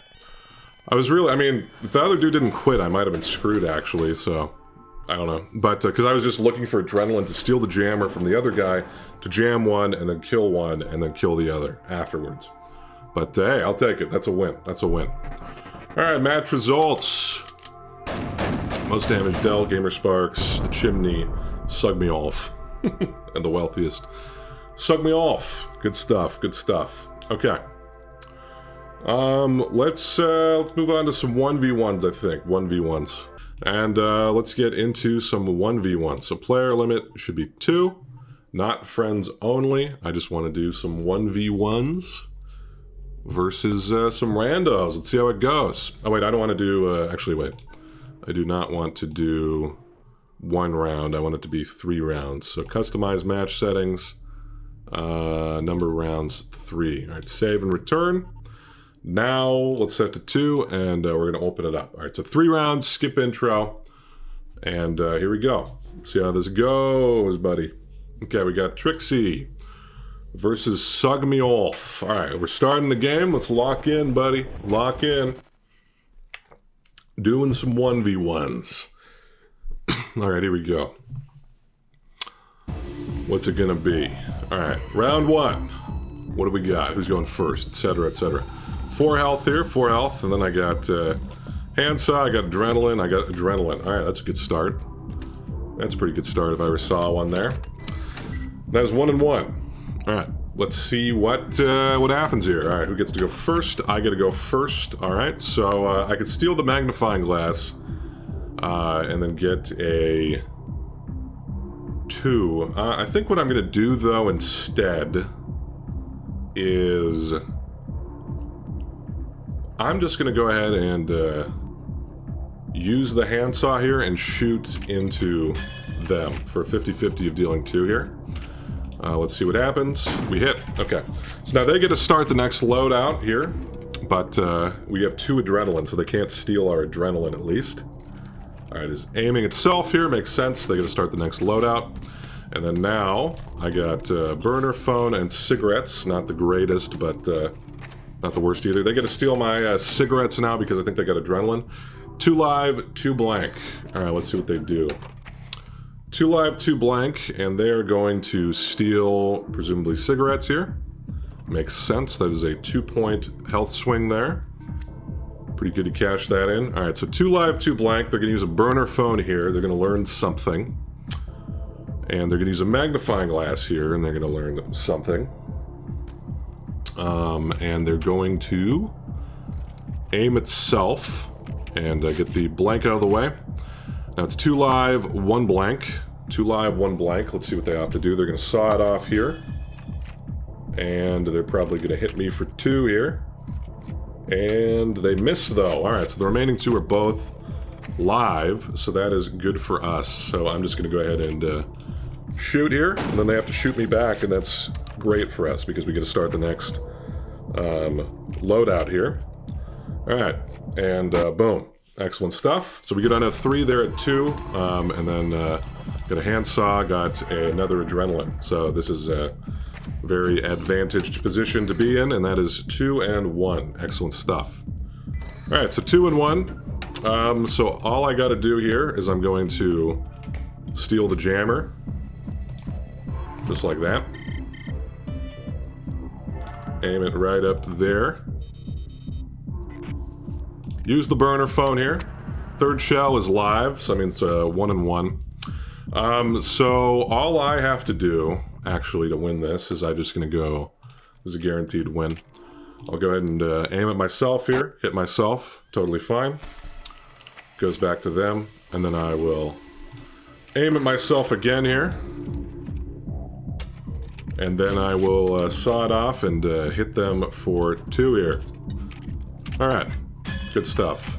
I mean, if the other dude didn't quit, I might have been screwed, actually, so... I don't know. But, because I was just looking for adrenaline to steal the jammer from the other guy, to jam 1, and then kill 1, and then kill the other afterwards. But, hey, I'll take it. That's a win. That's a win. Alright, match results. Most damage dealt, Gamer Sparks, the chimney, Sug Me Off. And the wealthiest. Sug Me Off. Good stuff, good stuff. Okay. Let's move on to some 1v1s, I think. 1v1s. And let's get into some 1v1s. So player limit should be 2. Not friends only. I just want to do some 1v1s versus some randos. Let's see how it goes. Oh wait, I don't want to do, actually wait. I do not want to do 1 round. I want it to be 3 rounds. So customize match settings. Number of rounds 3. All right, save and return. Now let's set to 2, and we're going to open it up. All right, so 3 rounds, skip intro, and here we go. Let's see how this goes, buddy. Okay, we got Trixie versus Sugmeolf. All right, we're starting the game. Let's lock in, buddy. Lock in. Doing some 1v1s. All right, here we go. What's it gonna be? All right, round 1. What do we got? Who's going first? Etc. etc. 4 health here, 4 health, and then I got handsaw. I got adrenaline. I got adrenaline. All right, that's a good start. That's a pretty good start if I ever saw one there. That was 1 and 1. All right, let's see what happens here. All right, who gets to go first? I get to go first. All right, so I could steal the magnifying glass and then get a 2. I think what I'm going to do, though, instead is I'm just going to go ahead and use the handsaw here and shoot into them for a 50-50 of dealing 2 here. Let's see what happens. We hit. Okay. So now they get to start the next loadout here, but we have 2 adrenaline, so they can't steal our adrenaline at least. Alright, is aiming itself here. Makes sense. They get to start the next loadout. And then now, I got burner phone and cigarettes. Not the greatest, but not the worst either. They get to steal my cigarettes now because I think they got adrenaline. 2 live, 2 blank. Alright, let's see what they do. 2 live, 2 blank, and they are going to steal, presumably, cigarettes here. Makes sense. That is a 2-point health swing there. Pretty good to cash that in. Alright, so 2 live, 2 blank. They're going to use a burner phone here. They're going to learn something. And they're going to use a magnifying glass here, and they're going to learn something. And they're going to aim itself and get the blank out of the way. Now it's 2 live, 1 blank. 2 live, 1 blank. Let's see what they opt to do. They're going to saw it off here. And they're probably going to hit me for 2 here. And they miss, though. Alright, so the remaining 2 are both live, so that is good for us. So I'm just going to go ahead and shoot here, and then they have to shoot me back, and that's great for us because we get to start the next loadout here. Alright, and boom. Excellent stuff. So we get on at 3, they're at 2, and then got a handsaw, got another adrenaline. So this is a very advantaged position to be in, and that is 2 and 1. Excellent stuff. Alright, so 2 and 1. So all I gotta do here is I'm going to steal the jammer. Just like that. Aim it right up there. Use the burner phone here. 3rd shell is live, so I mean it's 1 and 1. So all I have to do, actually, to win this is I'm just going to go... This is a guaranteed win. I'll go ahead and aim at myself here. Hit myself. Totally fine. Goes back to them. And then I will aim at myself again here. And then I will saw it off and hit them for 2 here. Alright. Good stuff.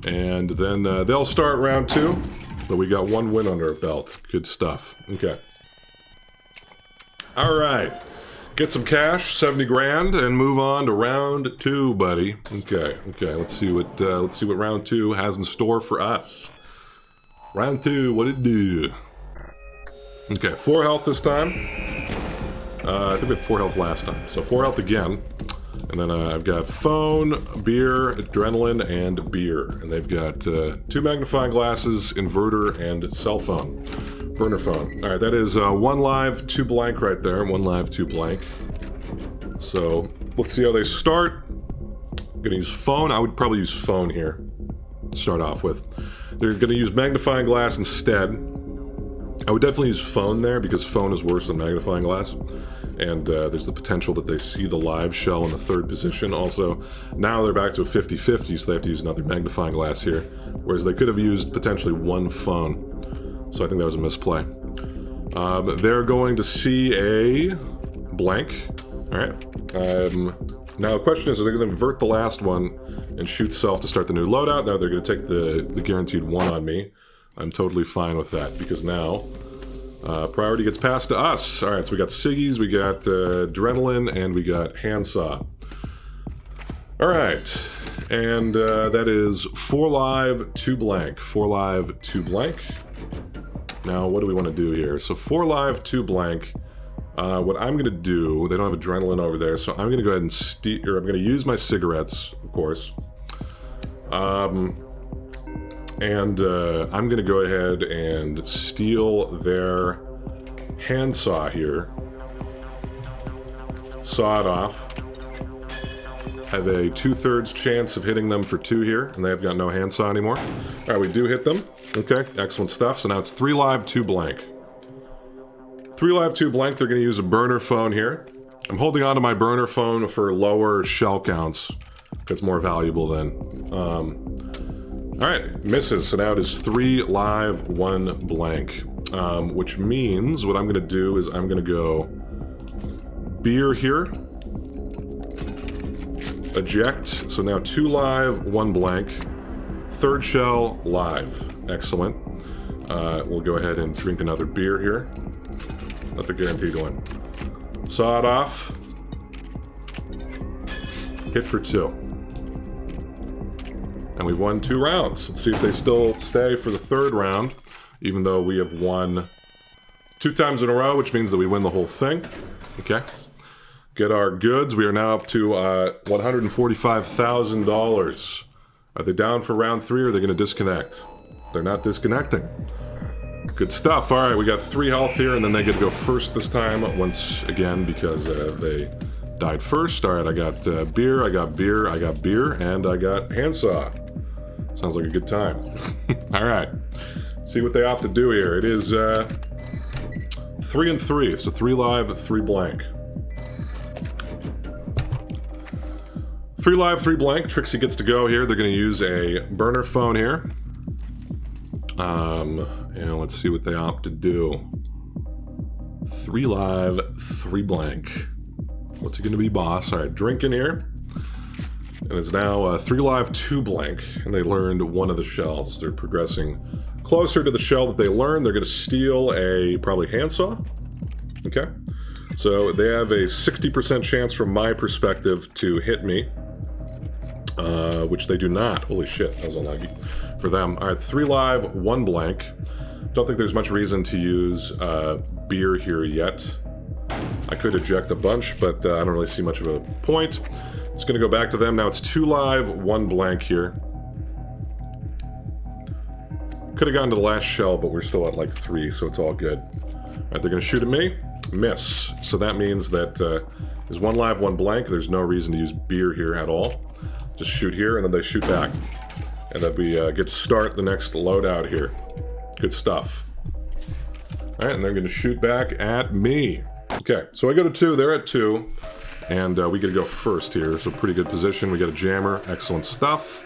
And then they'll start round 2. But we got 1 win under our belt. Good stuff. Okay. Alright. Get some cash, 70 grand, and move on to round 2, buddy. Okay, let's see what round 2 has in store for us. Round 2, what'd it do? Okay, 4 health this time. I think we had 4 health last time. So 4 health again. And then I've got phone, beer, adrenaline, and beer. And they've got 2 magnifying glasses, inverter, and cell phone. Burner phone. Alright, that is 1 live, 2 blank right there. 1 live, 2 blank. So, let's see how they start. I'm gonna use phone. I would probably use phone here. Start off with. They're gonna use magnifying glass instead. I would definitely use phone there because phone is worse than magnifying glass. And there's the potential that they see the live shell in the 3rd position. Also, now they're back to a 50-50, so they have to use another magnifying glass here. Whereas they could have used potentially 1 phone. So I think that was a misplay. They're going to see a blank. Alright. Now the question is, are they going to invert the last one and shoot self to start the new loadout? No, they're going to take the guaranteed 1 on me. I'm totally fine with that, because now Priority gets passed to us. All right, so we got Siggies, we got Adrenaline, and we got Handsaw. All right, and that is 4 live, 2 blank. 4 live, 2 blank. Now, what do we want to do here? So 4 live, 2 blank. What I'm going to do, they don't have Adrenaline over there, so I'm going to go ahead and I'm going to use my cigarettes, of course. I'm going to go ahead and steal their handsaw here. Saw it off. Have a 2/3 chance of hitting them for 2 here, and they have got no handsaw anymore. All right, we do hit them. Okay, excellent stuff. So now it's 3 live, 2 blank. 3 live, 2 blank. They're going to use a burner phone here. I'm holding on to my burner phone for lower shell counts. It's more valuable than. All right, misses. So now it is 3 live, 1 blank. Which means what I'm going to do is I'm going to go beer here. Eject. So now 2 live, 1 blank. 3rd shell live. Excellent. We'll go ahead and drink another beer here. That's a guaranteed win. Saw it off. Hit for 2. And we've won 2 rounds. Let's see if they still stay for the 3rd round, even though we have won 2 times in a row, which means that we win the whole thing. Okay. Get our goods. We are now up to $145,000. Are they down for round 3 or are they going to disconnect? They're not disconnecting. Good stuff. All right, we got 3 health here, and then they get to go first this time once again because they died first. All right, I got beer, I got beer, I got beer, and I got handsaw. Sounds like a good time. All right, see what they opt to do here. It is 3 and 3, so 3 live, 3 blank. 3 live, 3 blank. Trixie gets to go here. They're going to use a burner phone here. And let's see what they opt to do. 3 live, 3 blank. What's it going to be, boss? All right, drinking here. And it's now 3 live, 2 blank. And they learned 1 of the shells. They're progressing closer to the shell that they learned. They're going to steal a probably handsaw. Okay. So they have a 60% chance from my perspective to hit me. Which they do not. Holy shit, that was unlucky for them. All right, 3 live, 1 blank. Don't think there's much reason to use beer here yet. I could eject a bunch, but I don't really see much of a point. It's going to go back to them. Now it's 2 live, 1 blank here. Could have gotten to the last shell, but we're still at like 3, so it's all good. All right, they're going to shoot at me. Miss. So that means that there's 1 live, 1 blank. There's no reason to use beer here at all. Just shoot here, and then they shoot back. And then we get to start the next loadout here. Good stuff. All right, and they're going to shoot back at me. Okay, so I go to 2, they're at 2. And we get to go first here, so pretty good position. We got a jammer, excellent stuff.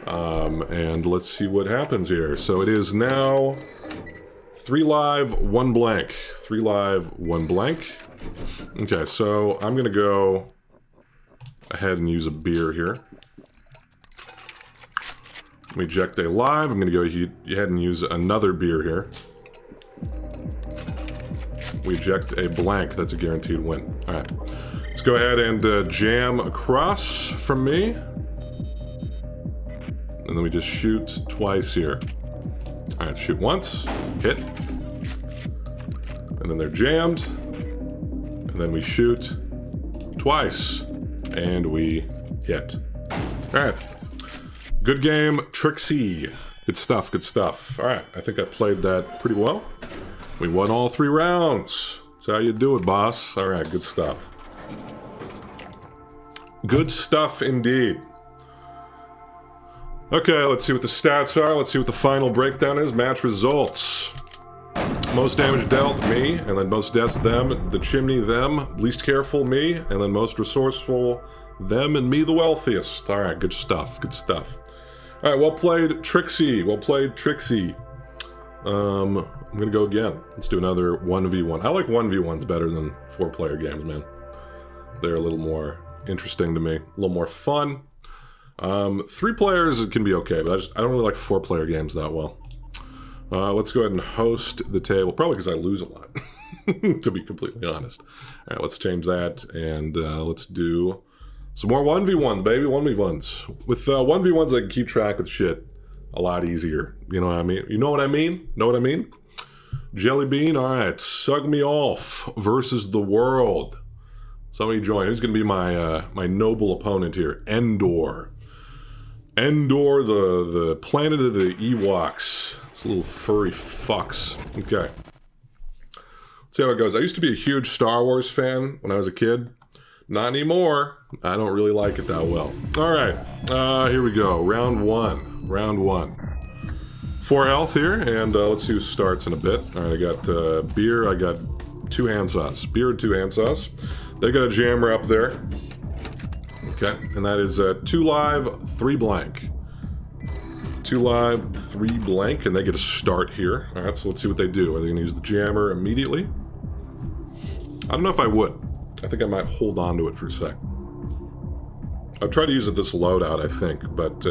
And let's see what happens here. So it is now 3 live, 1 blank. 3 live, 1 blank. Okay, so I'm going to go ahead and use a beer here. We eject a live. I'm going to go ahead and use another beer here. We eject a blank. That's a guaranteed win. All right. Let's go ahead and jam across from me. And then we just shoot twice here. All right, shoot once. Hit. And then they're jammed. And then we shoot twice. And we hit. All right. Good game, Trixie. Good stuff, good stuff. All right, I think I played that pretty well. We won all 3 rounds. That's how you do it, boss. All right, good stuff. Good stuff indeed. Okay, let's see what the stats are. Let's see what the final breakdown is. Match results. Most damage dealt, me, and then most deaths, them, the chimney, them, least careful, me, and then most resourceful, them, and me, the wealthiest. All right, good stuff, good stuff. All right, well played, Trixie. Well played, Trixie. I'm gonna go again. Let's do another 1v1. I like 1v1s better than 4-player games, man. They're a little more interesting to me, a little more fun. 3 players, it can be okay, but I don't really like 4-player games that well. Let's go ahead and host the table. Probably because I lose a lot, to be completely honest. All right, let's change that, and let's do some more 1v1s, baby. 1v1s. With 1v1s, I can keep track of shit a lot easier. You know what I mean? You know what I mean? Know what I mean? Jelly Bean, all right. Sug Me Off versus the world. Somebody join. Who's going to be my my noble opponent here? Endor. Endor, the planet of the Ewoks. It's little furry fucks. Okay. Let's see how it goes. I used to be a huge Star Wars fan when I was a kid. Not anymore. I don't really like it that well. All right. Here we go. Round one. Round one. 4 health here, and let's see who starts in a bit. All right, I got beer. I got 2 hand sauce. Beer and 2 hand sauce. They got a jammer up there. Okay, and that is 2 live, 3 blank. 2 live, 3 blank, and they get a start here. All right, so let's see what they do. Are they going to use the jammer immediately? I don't know if I would. I think I might hold on to it for a sec. I'll try to use it this loadout, I think, but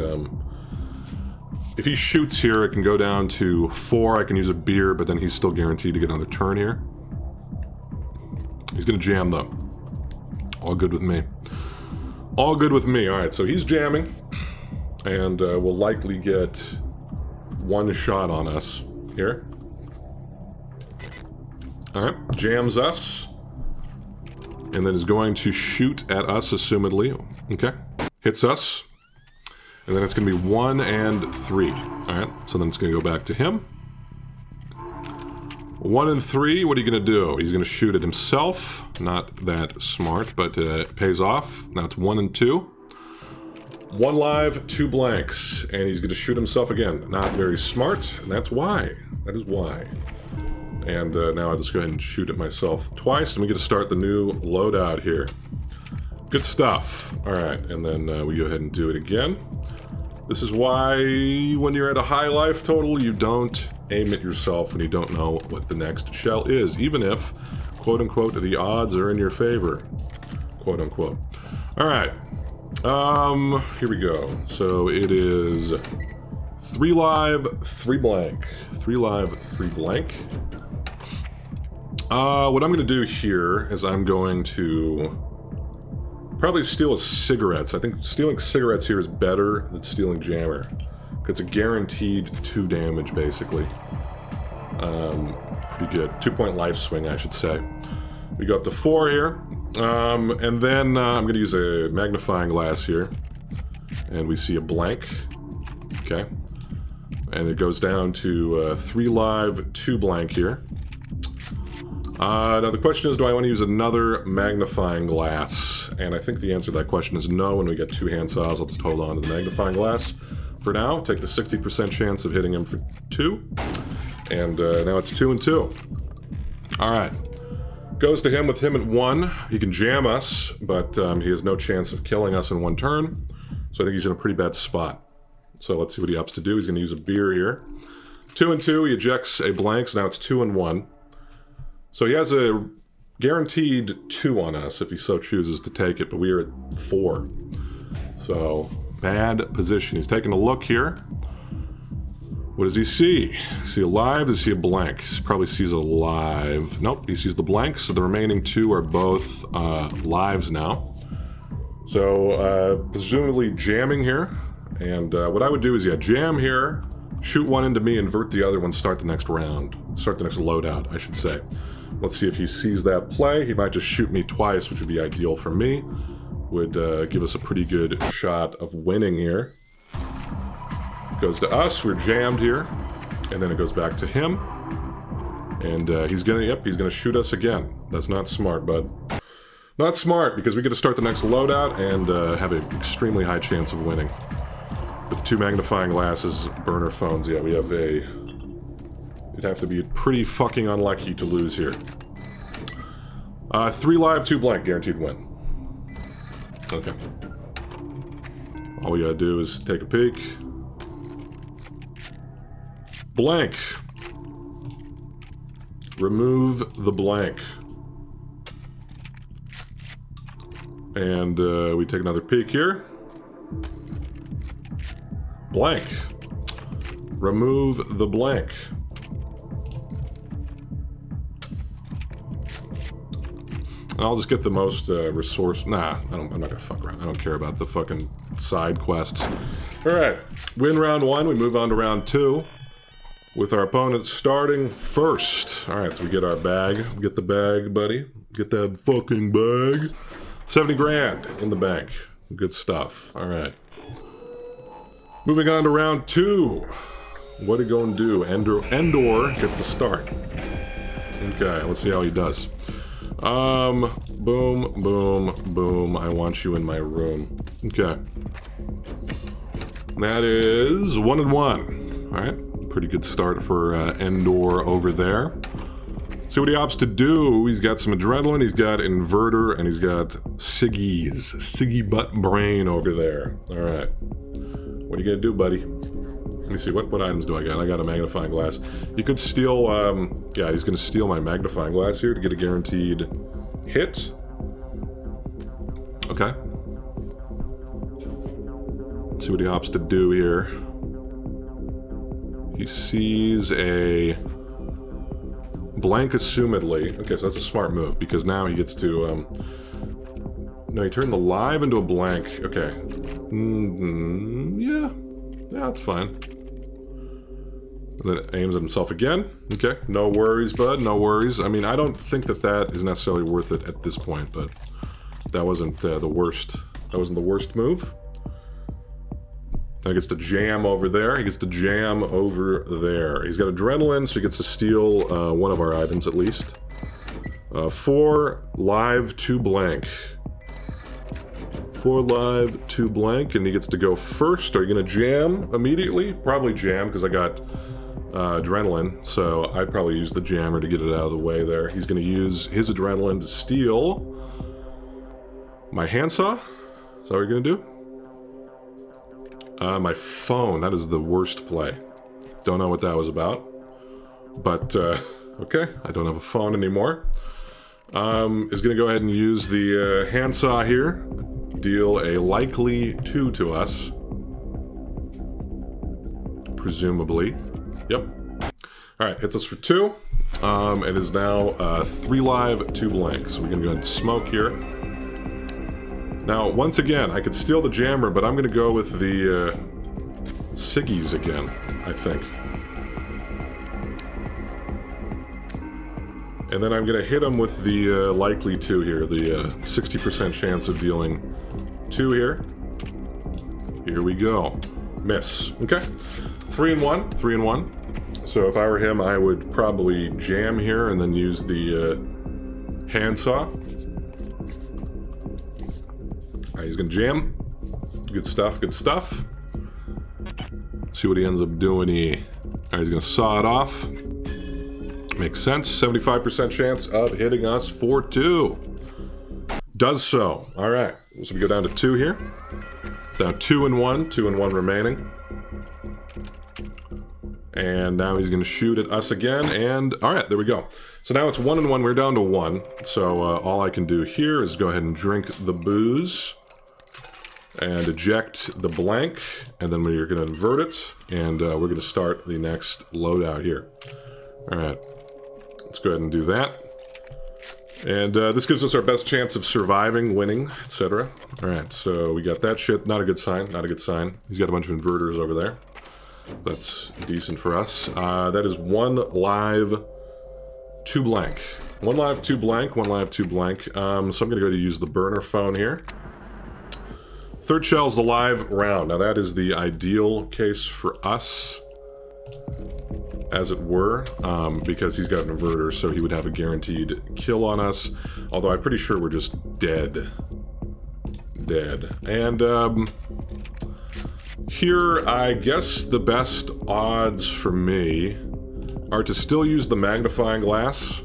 if he shoots here, it can go down to 4. I can use a beer, but then he's still guaranteed to get another turn here. He's going to jam, though. All good with me. All good with me. All right, so he's jamming, and we'll likely get 1 shot on us here. All right, jams us, and then is going to shoot at us, assumedly. Okay, hits us, and then it's going to be 1 and 3. All right, so then it's going to go back to him. 1 and 3, what are you going to do? He's going to shoot at himself. Not that smart, but it pays off. Now it's 1 and 2. 1 live, 2 blanks. And he's going to shoot himself again. Not very smart, and that's why. That is why. And now I'll just go ahead and shoot at myself twice, and we get to start the new loadout here. Good stuff. All right, and then we go ahead and do it again. This is why when you're at a high life total, you don't aim at yourself when you don't know what the next shell is, even if, quote-unquote, the odds are in your favor, quote-unquote. All right, here we go. So it is 3 live, 3 blank. 3 live, 3 blank. What I'm going to do here is I'm going to probably steal cigarettes. I think stealing cigarettes here is better than stealing jammer. It's a guaranteed 2 damage, basically. Pretty good. 2-point life swing, I should say. We go up to 4 here. And then I'm going to use a magnifying glass here. And we see a blank. Okay. And it goes down to 3 live, 2 blank here. Now the question is, do I want to use another magnifying glass? And I think the answer to that question is no. When we get 2 hand saws, I'll just hold on to the magnifying glass for now. Take the 60% chance of hitting him for 2. And now it's 2 and 2. All right. Goes to him with him at 1. He can jam us, but he has no chance of killing us in 1 turn. So I think he's in a pretty bad spot. So let's see what he opts to do. He's going to use a beer here. 2 and 2. He ejects a blank, so now it's 2 and 1. So he has a guaranteed 2 on us if he so chooses to take it, but we are at 4. So, bad position. He's taking a look here. What does he see? Is he alive? Does he see a blank? He probably sees a live. Nope, he sees the blank, so the remaining 2 are both lives now. So, presumably jamming here. And what I would do is, yeah, jam here, shoot 1 into me, invert the other one, start the next round. Start the next loadout, I should say. Let's see if he sees that play. He might just shoot me twice, which would be ideal for me. Would give us a pretty good shot of winning here. Goes to us. We're jammed here. And then it goes back to him. And he's gonna shoot us again. That's not smart, bud. Not smart, because we get to start the next loadout and have an extremely high chance of winning. With 2 magnifying glasses, burner phones, yeah, we have a... You'd have to be pretty fucking unlucky to lose here. 3 live, 2 blank, guaranteed win. Okay. All we gotta do is take a peek. Blank. Remove the blank. And we take another peek here. Blank. Remove the blank. I'll just get the most resource. Nah, I'm not gonna fuck around. I don't care about the fucking side quests. Alright, win round 1, we move on to round 2. With our opponent starting first. Alright, so we get our bag. Get the bag, buddy. Get that fucking bag. 70 grand in the bank. Good stuff. Alright. Moving on to round 2. What are you going to do? Endor gets to start. Okay, let's see how he does. Boom, boom, boom. I want you in my room. Okay. That is 1 and 1. Alright, pretty good start for Endor over there. See what he opts to do. He's got some adrenaline, he's got inverter, and he's got Siggy butt brain over there. Alright. What are you gonna do, buddy? Let me see, what items do I got? I got a magnifying glass. You could steal, yeah, he's gonna steal my magnifying glass here to get a guaranteed hit. Okay. Let's see what he opts to do here. He sees a blank, assumedly. Okay, so that's a smart move, because now he gets to, no, he turned the live into a blank. Okay. Yeah, that's fine. And then aims at himself again. Okay, no worries, bud, no worries. I mean, I don't think that is necessarily worth it at this point, but that wasn't the worst. That wasn't the worst move. Now he gets to jam over there. He gets to jam over there. He's got adrenaline, so he gets to steal one of our items at least. 4 live, 2 blank. 4 live, 2 blank, and he gets to go first. Are you gonna jam immediately? Probably jam, because I got adrenaline, so I'd probably use the jammer to get it out of the way there. He's gonna use his adrenaline to steal my handsaw. Is that what you're gonna do? My phone. That is the worst play. Don't know what that was about. But, okay, I don't have a phone anymore. Is gonna go ahead and use the handsaw here. Deal a likely 2 to us. Presumably. Yep. Alright, hits us for 2. It is now 3 live, 2 blank. So we're gonna go ahead and smoke here. Now, once again, I could steal the jammer, but I'm gonna go with the Siggies again, I think. And then I'm gonna hit him with the likely 2 here, the 60% chance of dealing 2 here. Here we go. Miss. Okay. 3 and 1. 3 and 1. So if I were him, I would probably jam here and then use the handsaw. Alright, he's gonna jam. Good stuff, good stuff. See what he ends up doing here. Alright, he's gonna saw it off. Makes sense. 75% chance of hitting us for 2. Does so. Alright, so we go down to 2 here. It's now 2 and 1. 2 and 1 remaining. And now he's going to shoot at us again, and alright, there we go. So now it's 1 and 1, we're down to 1. So all I can do here is go ahead and drink the booze. And eject the blank, and then we're going to invert it, and we're going to start the next loadout here. Alright, let's go ahead and do that. And this gives us our best chance of surviving, winning, etc. Alright, so we got that shit. Not a good sign, not a good sign. He's got a bunch of inverters over there. That's decent for us. That is 1 live, 2 blank. 1 live, 2 blank, 1 live, 2 blank. So I'm going to go to use the burner phone here. 3rd shell's the live round. Now that is the ideal case for us, as it were, because he's got an inverter, so he would have a guaranteed kill on us. Although I'm pretty sure we're just dead. Dead. And here, I guess the best odds for me are to still use the magnifying glass.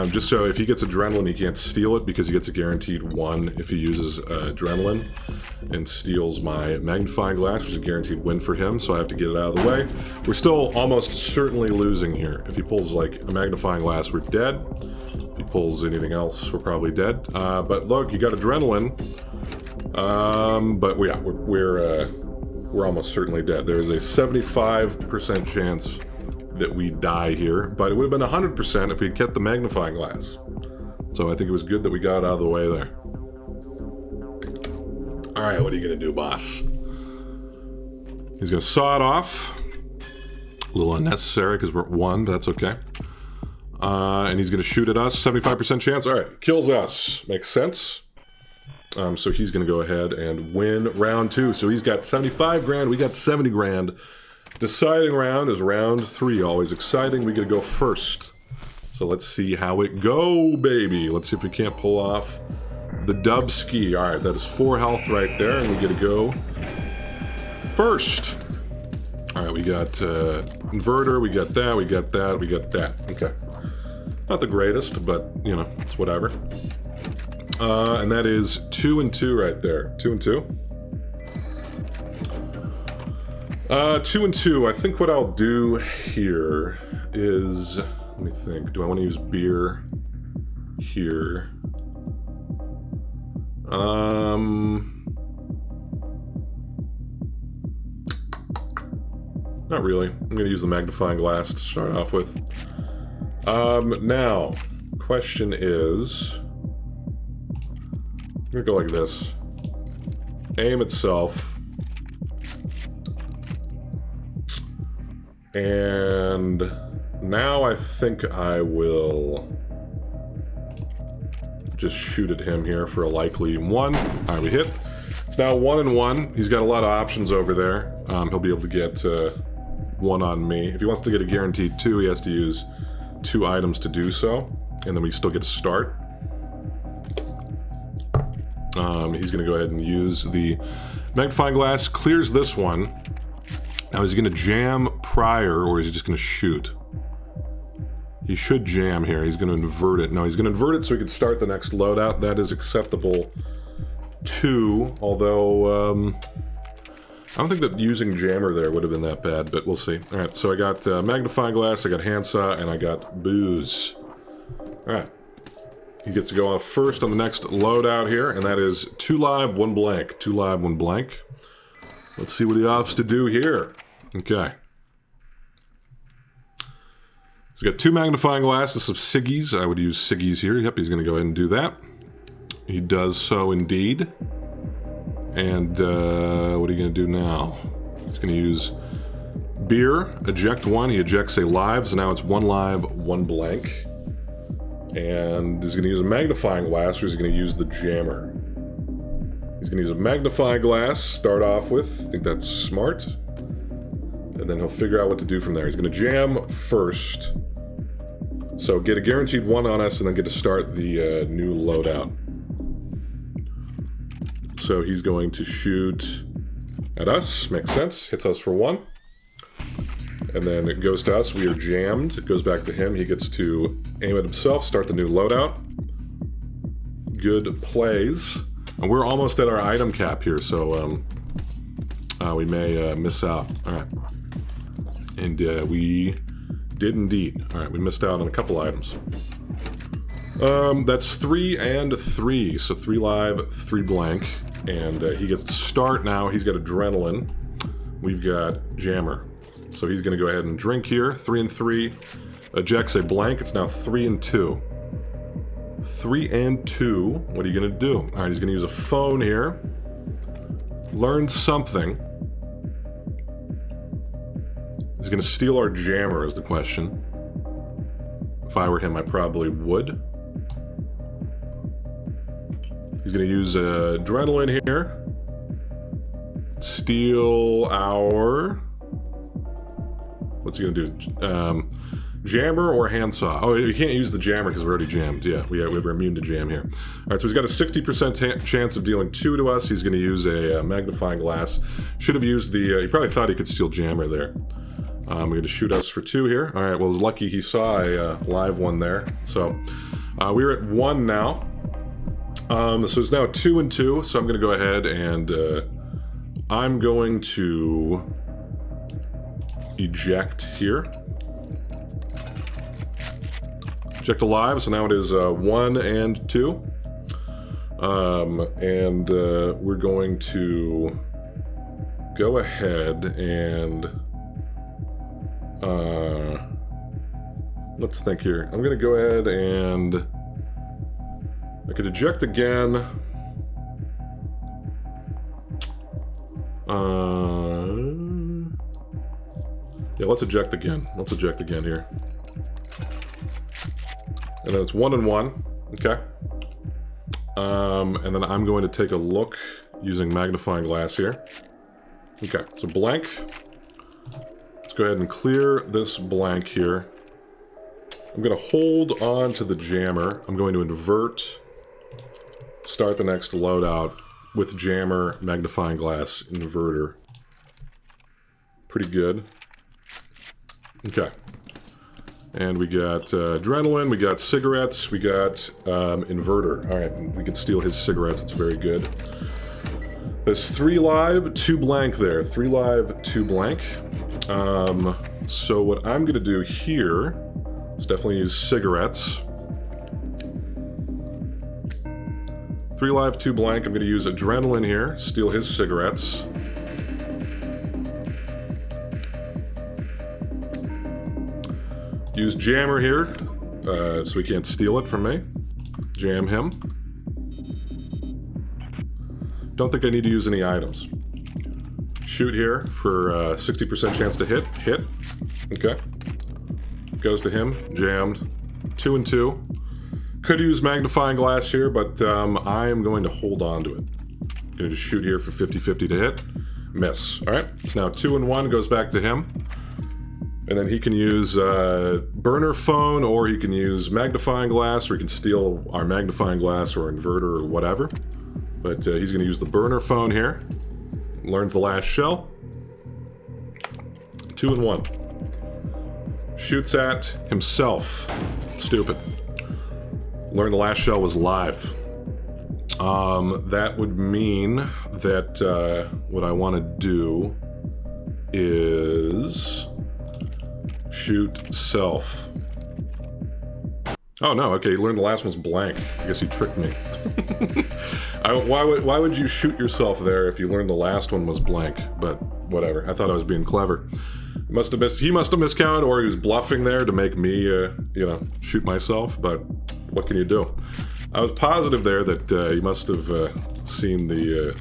Just so if he gets adrenaline, he can't steal it because he gets a guaranteed 1 if he uses adrenaline and steals my magnifying glass, which is a guaranteed win for him, so I have to get it out of the way. We're still almost certainly losing here. If he pulls like a magnifying glass, we're dead. If he pulls anything else, we're probably dead. But look, you got adrenaline. But yeah, we're almost certainly dead. There is a 75% chance that we die here, but it would have been 100% if we had kept the magnifying glass. So I think it was good that we got it out of the way there. Alright, what are you going to do, boss? He's going to saw it off. A little unnecessary because we're at 1, but that's okay. And he's going to shoot at us. 75% chance. Alright, kills us. Makes sense. So he's going to go ahead and win round 2. So he's got 75 grand. We got 70 grand. Deciding round is round 3. Always exciting. We got to go first. So let's see how it go, baby. Let's see if we can't pull off the dub ski. All right, that is 4 health right there, and we get to go first. All right, we got inverter, we got that, we got that, we got that. Okay. Not the greatest, but, you know, it's whatever. And that is 2 and 2 right there. 2 and 2. 2 and 2. I think what I'll do here is... Let me think. Do I want to use beer here? Not really. I'm going to use the magnifying glass to start off with. Now, question is... I'm going to go like this. Aim itself. And... now I think I will just shoot at him here for a likely 1. Alright, we hit. It's now 1 and 1. He's got a lot of options over there. He'll be able to get 1 on me. If he wants to get a guaranteed 2, he has to use 2 items to do so. And then we still get to start. He's going to go ahead and use the magnifying glass. Clears this one. Now is he going to jam prior, or is he just going to shoot? He should jam here. He's going to invert it. No, he's going to invert it so he can start the next loadout. That is acceptable too, although I don't think that using jammer there would have been that bad, but we'll see. All right, so I got magnifying glass, I got handsaw, and I got booze. All right. He gets to go off first on the next loadout here, and that is 2 live, 1 blank. 2 live, 1 blank. Let's see what he opts to do here. Okay. So we got 2 magnifying glasses, some ciggies. I would use ciggies here. Yep, he's going to go ahead and do that. He does so indeed. And what are you going to do now? He's going to use beer, eject 1. He ejects a live, so now it's 1 live, 1 blank. And he's going to use a magnifying glass, or he's going to use the jammer. He's going to use a magnifying glass, start off with. I think that's smart. And then he'll figure out what to do from there. He's going to jam first. So get a guaranteed 1 on us and then get to start the new loadout. So he's going to shoot at us. Makes sense. Hits us for 1. And then it goes to us. We are jammed. It goes back to him. He gets to aim at himself, start the new loadout. Good plays. And we're almost at our item cap here, so we may miss out. All right. And we did indeed. All right, we missed out on a couple items. That's 3 and 3, so 3 live, 3 blank. And he gets to start now. He's got adrenaline. We've got jammer. So he's going to go ahead and drink here. 3 and 3. Ejects a blank. It's now 3 and 2. 3 and 2. What are you going to do? All right, he's going to use a phone here. Learn something. He's going to steal our jammer is the question. If I were him, I probably would. He's going to use adrenaline here. Steal our... What's he going to do? Jammer or handsaw? Oh, you can't use the jammer because we're already jammed. Yeah, we're immune to jam here. All right, so he's got a 60% chance of dealing 2 to us. He's going to use a magnifying glass. Should have used the... he probably thought he could steal jammer there. We're going to shoot us for 2 here. All right, well, it was lucky he saw a live one there. So we're at 1 now. So it's now 2 and 2. So I'm going to go ahead and I'm going to eject here. Eject alive. So now it is 1 and 2. And we're going to go ahead and let's think here. I'm going to go ahead and I could eject again. Yeah, let's eject again. Let's eject again here. And then it's 1 and 1. Okay. And then I'm going to take a look using magnifying glass here. Okay, so blank. Let's go ahead and clear this blank here. I'm going to hold on to the jammer. I'm going to invert. Start the next loadout with jammer, magnifying glass, inverter. Pretty good. Okay. And we got adrenaline, we got cigarettes, we got inverter. All right, we can steal his cigarettes, it's very good. There's 3 live, 2 blank there. 3 live, 2 blank. So what I'm gonna do here is definitely use cigarettes. 3 live, 2 blank. I'm gonna use adrenaline here, steal his cigarettes. Use jammer here, so he can't steal it from me. Jam him. Don't think I need to use any items. Shoot here for 60% chance to hit. Hit. Okay. Goes to him. Jammed. 2 and 2. Could use magnifying glass here, but I am going to hold on to it. Gonna just shoot here for 50-50 to hit. Miss. Alright, it's now 2 and 1, goes back to him. And then he can use burner phone, or he can use magnifying glass, or he can steal our magnifying glass or inverter or whatever. But he's gonna use the burner phone here. Learns the last shell. 2 and 1. Shoots at himself. Stupid. Learned the last shell was live. That would mean that what I want to do is shoot self. Oh no, okay, you learned the last one's blank. I guess you tricked me. Why would you shoot yourself there if you learned the last one was blank? But whatever, I thought I was being clever. He must have miscounted, or he was bluffing there to make me, you know, shoot myself, but what can you do? I was positive there that he must have seen the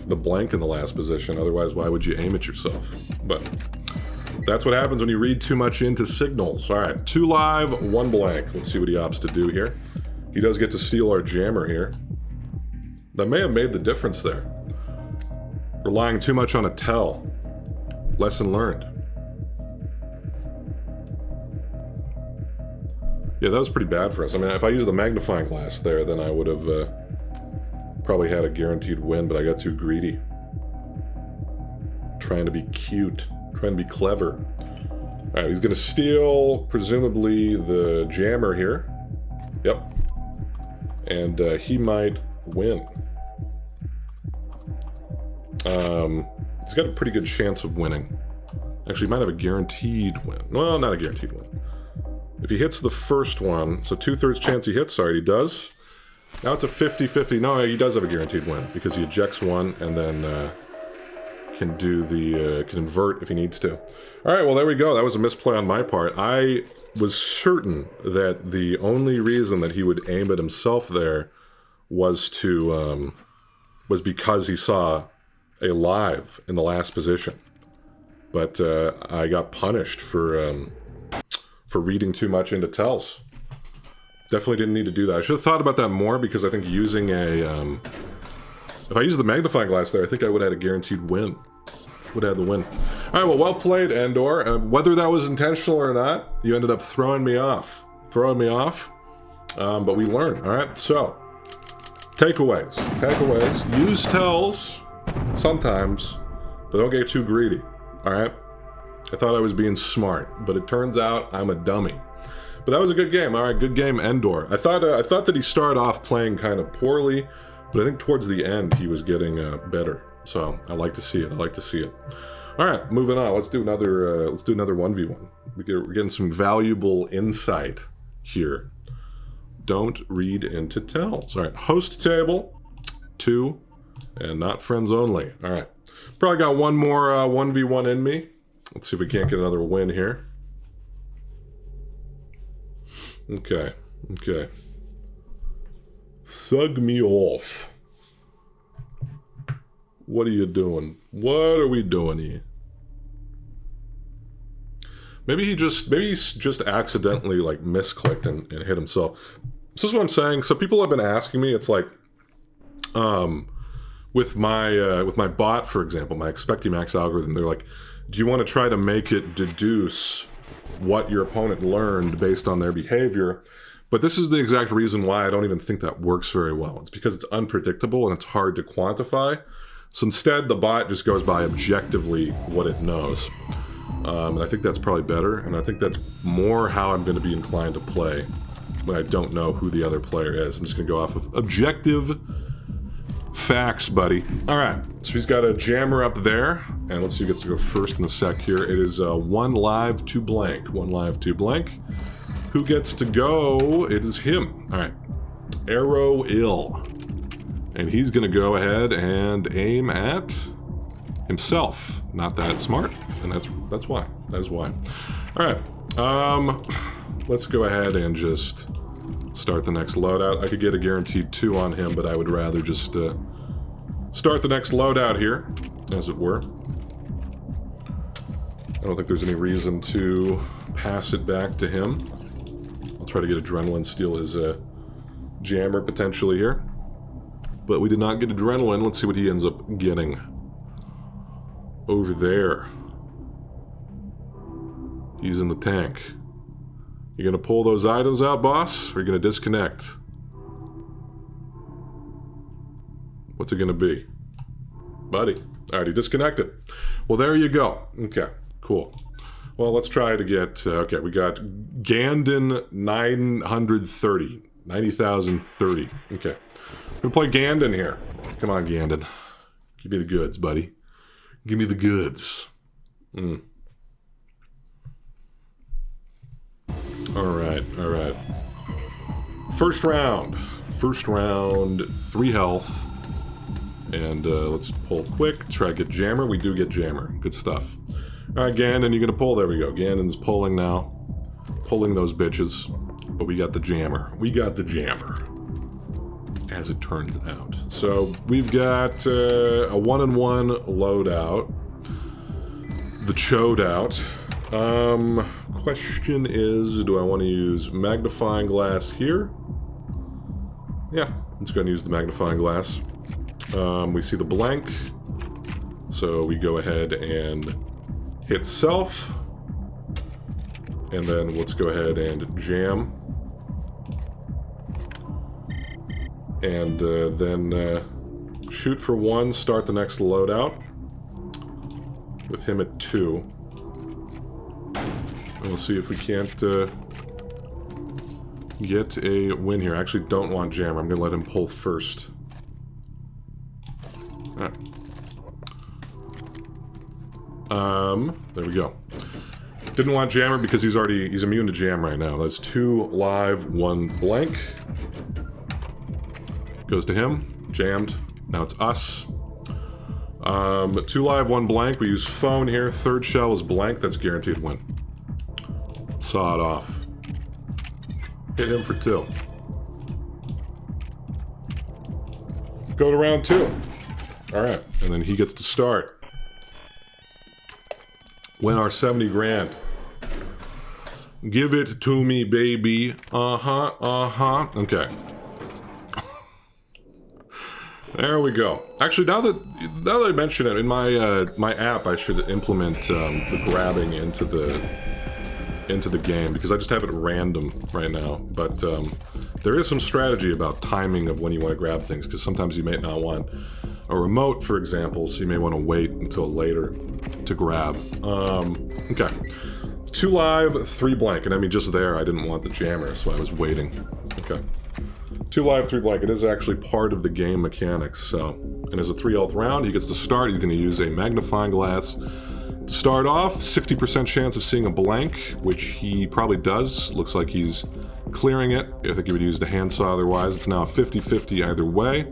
blank in the last position, otherwise why would you aim at yourself? But that's what happens when you read too much into signals. All right, 2 live, 1 blank. Let's see what he opts to do here. He does get to steal our jammer here. That may have made the difference there. Relying too much on a tell. Lesson learned. Yeah, that was pretty bad for us. I mean, if I used the magnifying glass there, then I would have probably had a guaranteed win, but I got too greedy. Trying to be cute. Trying to be clever. Alright, he's gonna steal, presumably, the jammer here. Yep. And he might win. He's got a pretty good chance of winning. Actually, he might have a guaranteed win. Well, not a guaranteed win. If he hits the first one, so 2/3 chance he hits. Sorry, he does. Now it's a 50-50. No, he does have a guaranteed win because he ejects one and then can do the can invert if he needs to. All right, well there we go. That was a misplay on my part. I was certain that the only reason that he would aim at himself there was to was because he saw a live in the last position. But I got punished for reading too much into tells. Definitely didn't need to do that. I should have thought about that more, because I think using a if I used the magnifying glass there, I think I would have had a guaranteed win. Would have had the win. All right, well played, Endor. Whether that was intentional or not, you ended up throwing me off. But we learned. All right, so takeaways. Use tells sometimes, but don't get too greedy. All right. I thought I was being smart, but it turns out I'm a dummy. But that was a good game. All right, good game, Endor. I thought that he started off playing kind of poorly, but I think towards the end he was getting better. So I like to see it. All right, moving on. Let's do another 1v1. We're getting some valuable insight here. Don't read into tells. All right, host table 2, and not friends only. All right, probably got one more 1v1 in me. Let's see if we can't get another win here. Okay. Thug me off. What are you doing? What are we doing here? Maybe he's just accidentally like misclicked and hit himself. This is what I'm saying. So people have been asking me. It's like, with my bot, for example, my Expectimax algorithm. They're like, do you want to try to make it deduce what your opponent learned based on their behavior? But this is the exact reason why I don't even think that works very well. It's because it's unpredictable and it's hard to quantify. So instead, the bot just goes by objectively what it knows. And I think that's probably better, and I think that's more how I'm going to be inclined to play when I don't know who the other player is. I'm just going to go off of objective facts, buddy. Alright, so he's got a jammer up there, and let's see who gets to go first in a sec here. It is 1 live, 2 blank. 1 live, 2 blank. Who gets to go? It is him. Alright. Arrow Ill. And he's going to go ahead and aim at himself. Not that smart, and that's why. That is why. Alright. Let's go ahead and just start the next loadout. I could get a guaranteed 2 on him, but I would rather just start the next loadout here, as it were. I don't think there's any reason to pass it back to him. I'll try to get Adrenaline, steal his jammer potentially here. But we did not get Adrenaline. Let's see what he ends up getting over there. He's in the tank. You gonna pull those items out, boss? Or are you gonna disconnect? What's it gonna be? Buddy. Alright, he disconnected. Well, there you go. Okay, cool. Well, let's try to get... okay, we got Gandon 930. 90,030. Okay. We're gonna play Gandon here. Come on, Gandon. Give me the goods, buddy. Give me the goods. Alright, alright. First round, 3 health. And let's pull quick, try to get jammer. We do get jammer. Good stuff. Alright, Gandon, you're gonna pull. There we go. Gandon's pulling now. Pulling those bitches. But we got the jammer. We got the jammer. As it turns out. So we've got a 1-on-1 loadout. The chodout. Question is, do I want to use magnifying glass here? Yeah, let's go and use the magnifying glass. We see the blank. So we go ahead and hit self. And then let's go ahead and jam. And then shoot for 1, start the next loadout. With him at 2. And we'll see if we can't get a win here. I actually don't want jammer. I'm going to let him pull first. Alright. There we go. Didn't want jammer because he's immune to jam right now. That's 2 live, 1 blank. Goes to him. Jammed. Now it's us. 2 live, 1 blank. We use phone here. 3rd shell is blank. That's guaranteed win. Saw it off. Hit him for 2. Go to round 2. Alright. And then he gets to start. Win our 70 grand. Give it to me, baby. Uh-huh, uh-huh. Okay. There we go. Actually, now that I mention it, in my my app, I should implement the grabbing into the game, because I just have it random right now. But there is some strategy about timing of when you want to grab things, because sometimes you may not want a remote, for example, so you may want to wait until later to grab. Okay. 2 live, 3 blank, and I mean, just there, I didn't want the jammer, so I was waiting. Okay. 2 live, 3 blank. It is actually part of the game mechanics, so... And as a 3 health round, he gets to start. He's going to use a magnifying glass. To start off, 60% chance of seeing a blank, which he probably does. Looks like he's clearing it. I think he would use the handsaw otherwise. It's now 50-50 either way,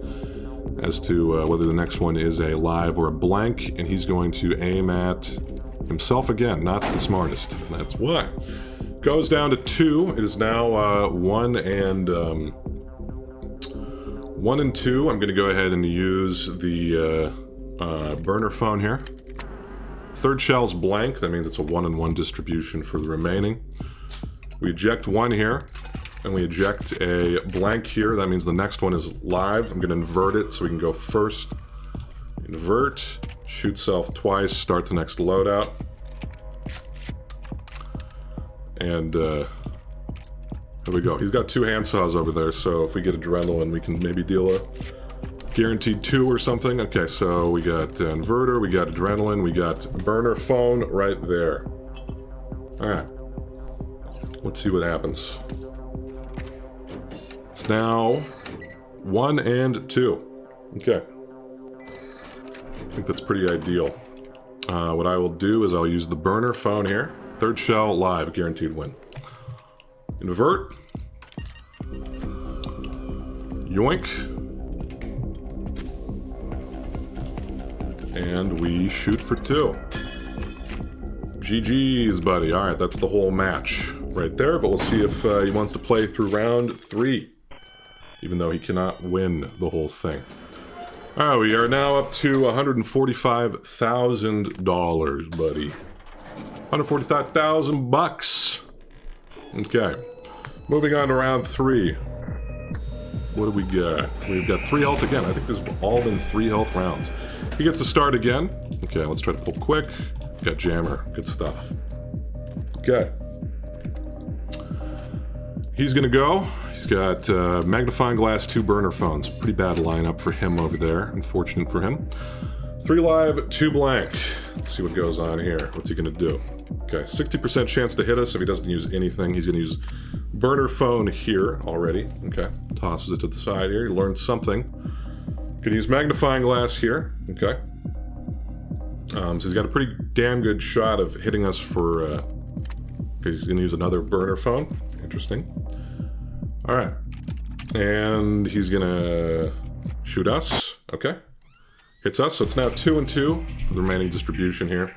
as to whether the next one is a live or a blank, and he's going to aim at himself again. Not the smartest. That's why. Goes down to 2. It is now 1 and 1 and 2, I'm going to go ahead and use the burner phone here. Third shell's blank, that means it's a 1 and 1 distribution for the remaining. We eject 1 here, and we eject a blank here, that means the next one is live. I'm going to invert it so we can go first. Invert, shoot self twice, start the next loadout. And here we go. He's got 2 handsaws over there, so if we get adrenaline, we can maybe deal a guaranteed 2 or something. Okay, so we got inverter, we got adrenaline, we got burner phone right there. Alright. Let's see what happens. It's now 1 and 2. Okay. I think that's pretty ideal. What I will do is I'll use the burner phone here. Third shell, live, guaranteed win. Invert. Yoink. And we shoot for 2. GG's, buddy. Alright, that's the whole match right there, but we'll see if he wants to play through round 3. Even though he cannot win the whole thing. Alright, we are now up to $145,000, buddy. 145,000 bucks. Okay. Moving on to round 3. What do we got? We've got 3 health again. I think this has all been 3 health rounds. He gets to start again. Okay, let's try to pull quick. Got jammer. Good stuff. Okay. He's gonna go. He's got magnifying glass, 2 burner phones. Pretty bad lineup for him over there. Unfortunate for him. 3 live, 2 blank. Let's see what goes on here. What's he gonna do? Okay, 60% chance to hit us if he doesn't use anything. He's gonna use burner phone here already. Okay, tosses it to the side here. He learned something. Gonna use magnifying glass here. Okay. So he's got a pretty damn good shot of hitting us for... okay, he's gonna use another burner phone. Interesting. Alright. And he's gonna shoot us. Okay. Hits us, so it's now 2 and 2 for the remaining distribution here.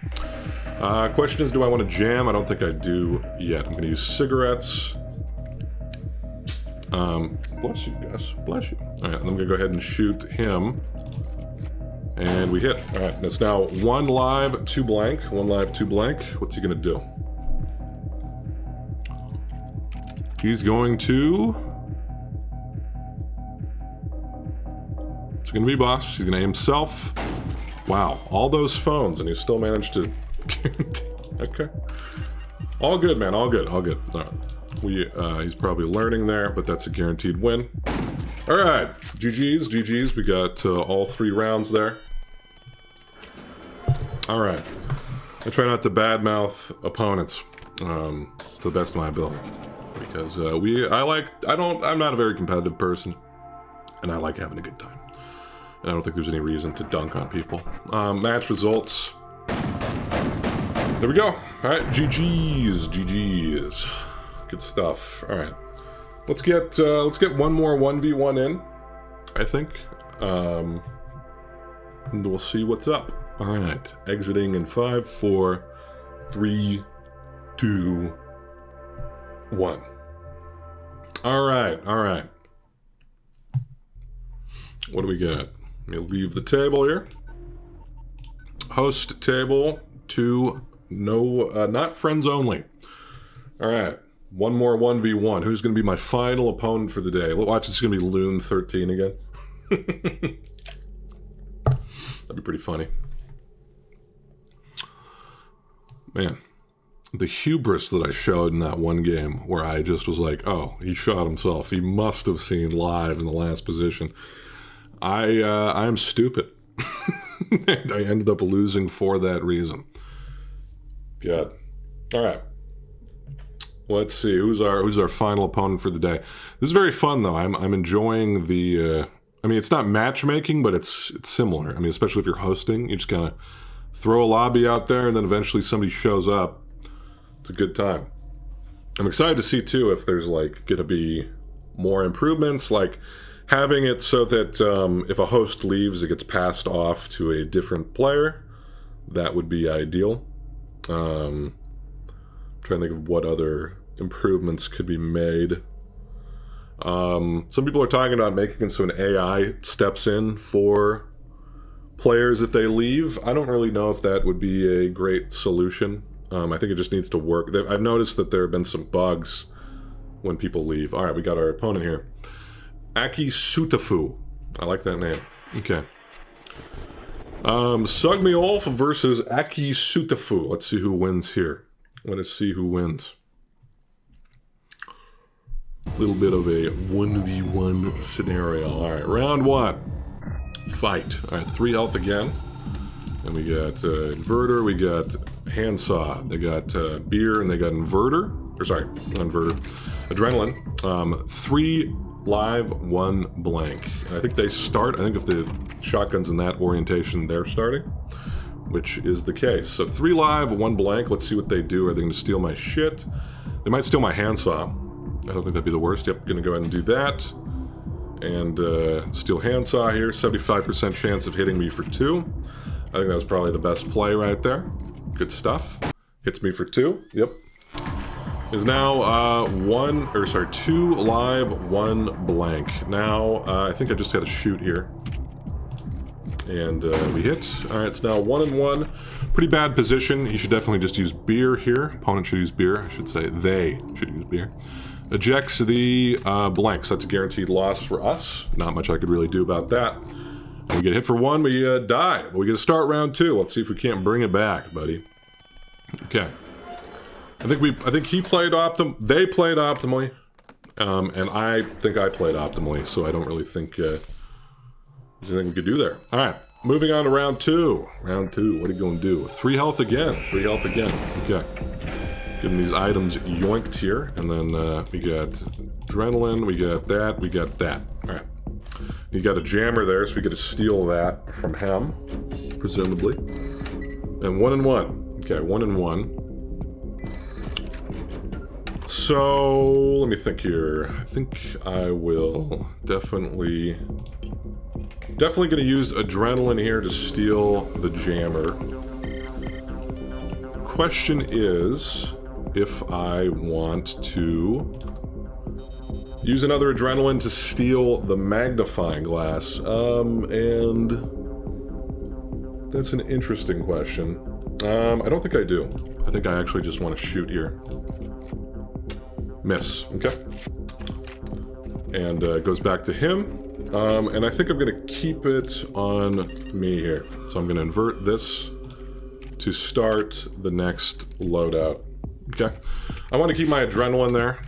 Question is, do I want to jam? I don't think I do yet. I'm gonna use cigarettes. Bless you, Gus. Bless you. Alright, I'm gonna go ahead and shoot him. And we hit. Alright, and it's now 1 live, 2 blank. 1 live, 2 blank. What's he gonna do? He's going to... It's gonna be boss. He's gonna aim himself. Wow, all those phones, and he still managed to guarantee. Okay. All good, man. All good. All good. All right. He's probably learning there, but that's a guaranteed win. All right. GG's. GG's. We got all 3 rounds there. All right. I try not to badmouth opponents to the best of my ability. Because I'm not a very competitive person, and I like having a good time. And I don't think there's any reason to dunk on people. Match results. There we go. Alright, GG's. GG's. Good stuff. Alright. Let's get one more 1v1 in, I think. And we'll see what's up. Alright. Exiting in 5, 4, 3, 2, 1. Alright, alright. What do we got? Let me leave the table here. Host table to no, not friends only. Alright. One more 1v1. Who's going to be my final opponent for the day? Watch, it's going to be Loon 13 again. That'd be pretty funny. Man. The hubris that I showed in that one game where I just was like, oh, he shot himself. He must have seen live in the last position. I'm stupid. And I ended up losing for that reason. God. All right. Let's see. Who's our final opponent for the day? This is very fun, though. I'm enjoying the... I mean, it's not matchmaking, but it's similar. I mean, especially if you're hosting. You just kind of throw a lobby out there, and then eventually somebody shows up. It's a good time. I'm excited to see, too, if there's, like, going to be more improvements, like having it so that if a host leaves, it gets passed off to a different player. That would be ideal. I'm trying to think of what other improvements could be made. Some people are talking about making it so an AI steps in for players if they leave. I don't really know if that would be a great solution. I think it just needs to work. I've noticed that there have been some bugs when people leave. All right, we got our opponent here. Akisutefu. I like that name. Okay. Sugmiolf versus Akisutefu. Let's see who wins here. Let's see who wins. A little bit of a 1v1 scenario. All right, round one. Fight. All right, 3 health again. And we got inverter, we got handsaw. They got beer, and they got inverter. Or sorry, not inverter. Adrenaline. 3 live, 1 blank. And I think they start, I think if the shotgun's in that orientation, they're starting, which is the case. So 3 live, 1 blank. Let's see what they do. Are they going to steal my shit? They might steal my handsaw. I don't think that'd be the worst. Yep, gonna go ahead and do that. And steal handsaw here. 75% chance of hitting me for 2. I think that was probably the best play right there. Good stuff. Hits me for 2. Yep. Is now 2 live, 1 blank. Now I think I just had a shoot here. And we hit. Alright, it's now 1 and 1. Pretty bad position. He should definitely just use beer here. Opponent should use beer. I should say they should use beer. Ejects the blanks. That's a guaranteed loss for us. Not much I could really do about that. We get hit for 1, we die. But we get to start round 2. Let's see if we can't bring it back, buddy. Okay. I think he played they played optimally. And I think I played optimally, so I don't really think there's anything we could do there. Alright. Moving on to round 2. Round 2, what are you going to do? 3 health again. 3 health again. Okay. Getting these items yoinked here, and then we got adrenaline, we got that, we got that. All right. You got a jammer there, so we get to steal that from him, presumably. And 1 and 1. Okay, 1 and 1. So let me think here. I think I will definitely going to use adrenaline here to steal the jammer. Question is if I want to use another adrenaline to steal the magnifying glass. And that's an interesting question. I don't think I do. I think I actually just want to shoot here. Miss. Okay. And it goes back to him. And I think I'm going to keep it on me here. So I'm going to invert this to start the next loadout. Okay. I want to keep my adrenaline there.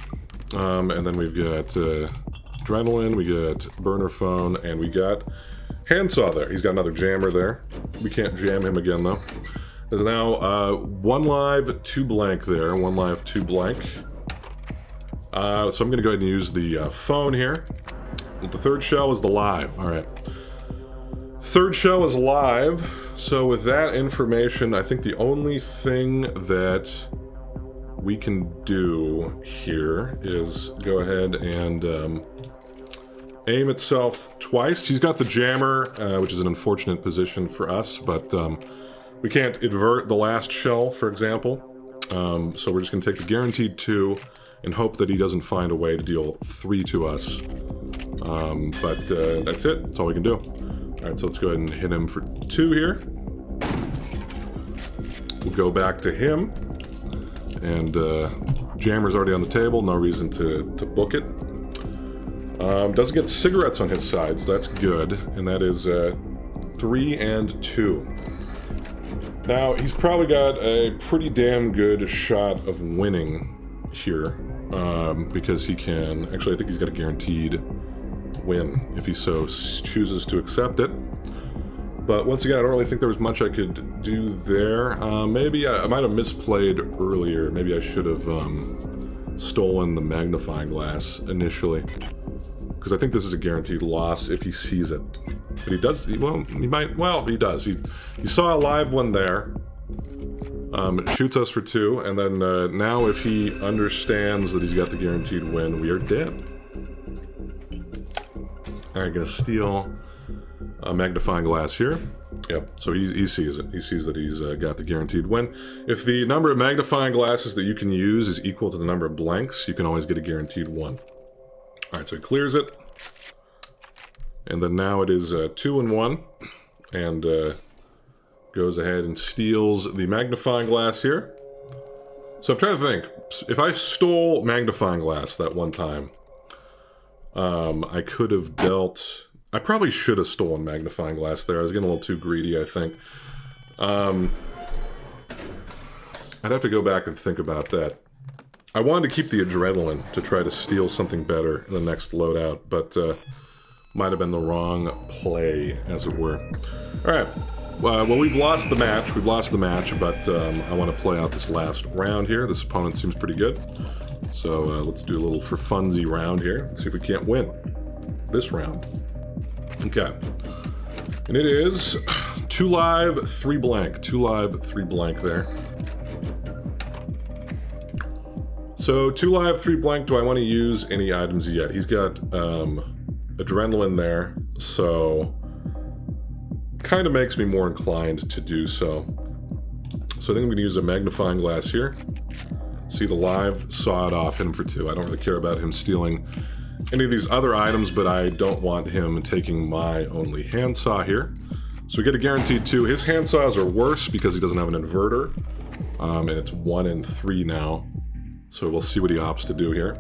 And then we've got adrenaline, we got burner phone, and we got handsaw there. He's got another jammer there. We can't jam him again, though. There's now 1 live, 2 blank there. 1 live, 2 blank. So I'm going to go ahead and use the phone here. The 3rd shell is the live. All right. 3rd shell is live. So with that information, I think the only thing that we can do here is go ahead and aim itself twice. He's got the jammer, which is an unfortunate position for us, but we can't invert the last shell, for example. So we're just going to take the guaranteed 2 and hope that he doesn't find a way to deal 3 to us. But that's it. That's all we can do. All right, so let's go ahead and hit him for 2 here. We'll go back to him. And jammer's already on the table, no reason to book it. Doesn't get cigarettes on his side, so that's good. And that is 3 and 2. Now, he's probably got a pretty damn good shot of winning here. Because he can... Actually, I think he's got a guaranteed win if he so chooses to accept it. But once again, I don't really think there was much I could do there. Maybe I might have misplayed earlier. Maybe I should have stolen the magnifying glass initially. Because I think this is a guaranteed loss if he sees it. But he does, he does. He saw a live one there. It shoots us for 2, and then now if he understands that he's got the guaranteed win, we are dead. Alright, gonna steal a magnifying glass here. Yep, so he sees it. He sees that he's got the guaranteed win. If the number of magnifying glasses that you can use is equal to the number of blanks, you can always get a guaranteed 1. Alright, so he clears it. And then now it is 2-1. And goes ahead and steals the magnifying glass here. So I'm trying to think. If I stole magnifying glass that one time, I could have dealt... I probably should have stolen magnifying glass there. I was getting a little too greedy, I think. I'd have to go back and think about that. I wanted to keep the adrenaline to try to steal something better in the next loadout, but might have been the wrong play, as it were. Alright, well, we've lost the match. We've lost the match, but I want to play out this last round here. This opponent seems pretty good. So let's do a little for funsy round here. Let's see if we can't win this round. Okay. And it is 2 live, 3 blank. 2 live, 3 blank there. So 2 live, 3 blank. Do I want to use any items yet? He's got adrenaline there, so kind of makes me more inclined to do so. So I think I'm going to use a magnifying glass here. See the live, saw it off, hit him for 2. I don't really care about him stealing any of these other items, but I don't want him taking my only handsaw here. So we get a guaranteed 2. His handsaws are worse because he doesn't have an inverter, and it's 1 and 3 now. So we'll see what he opts to do here.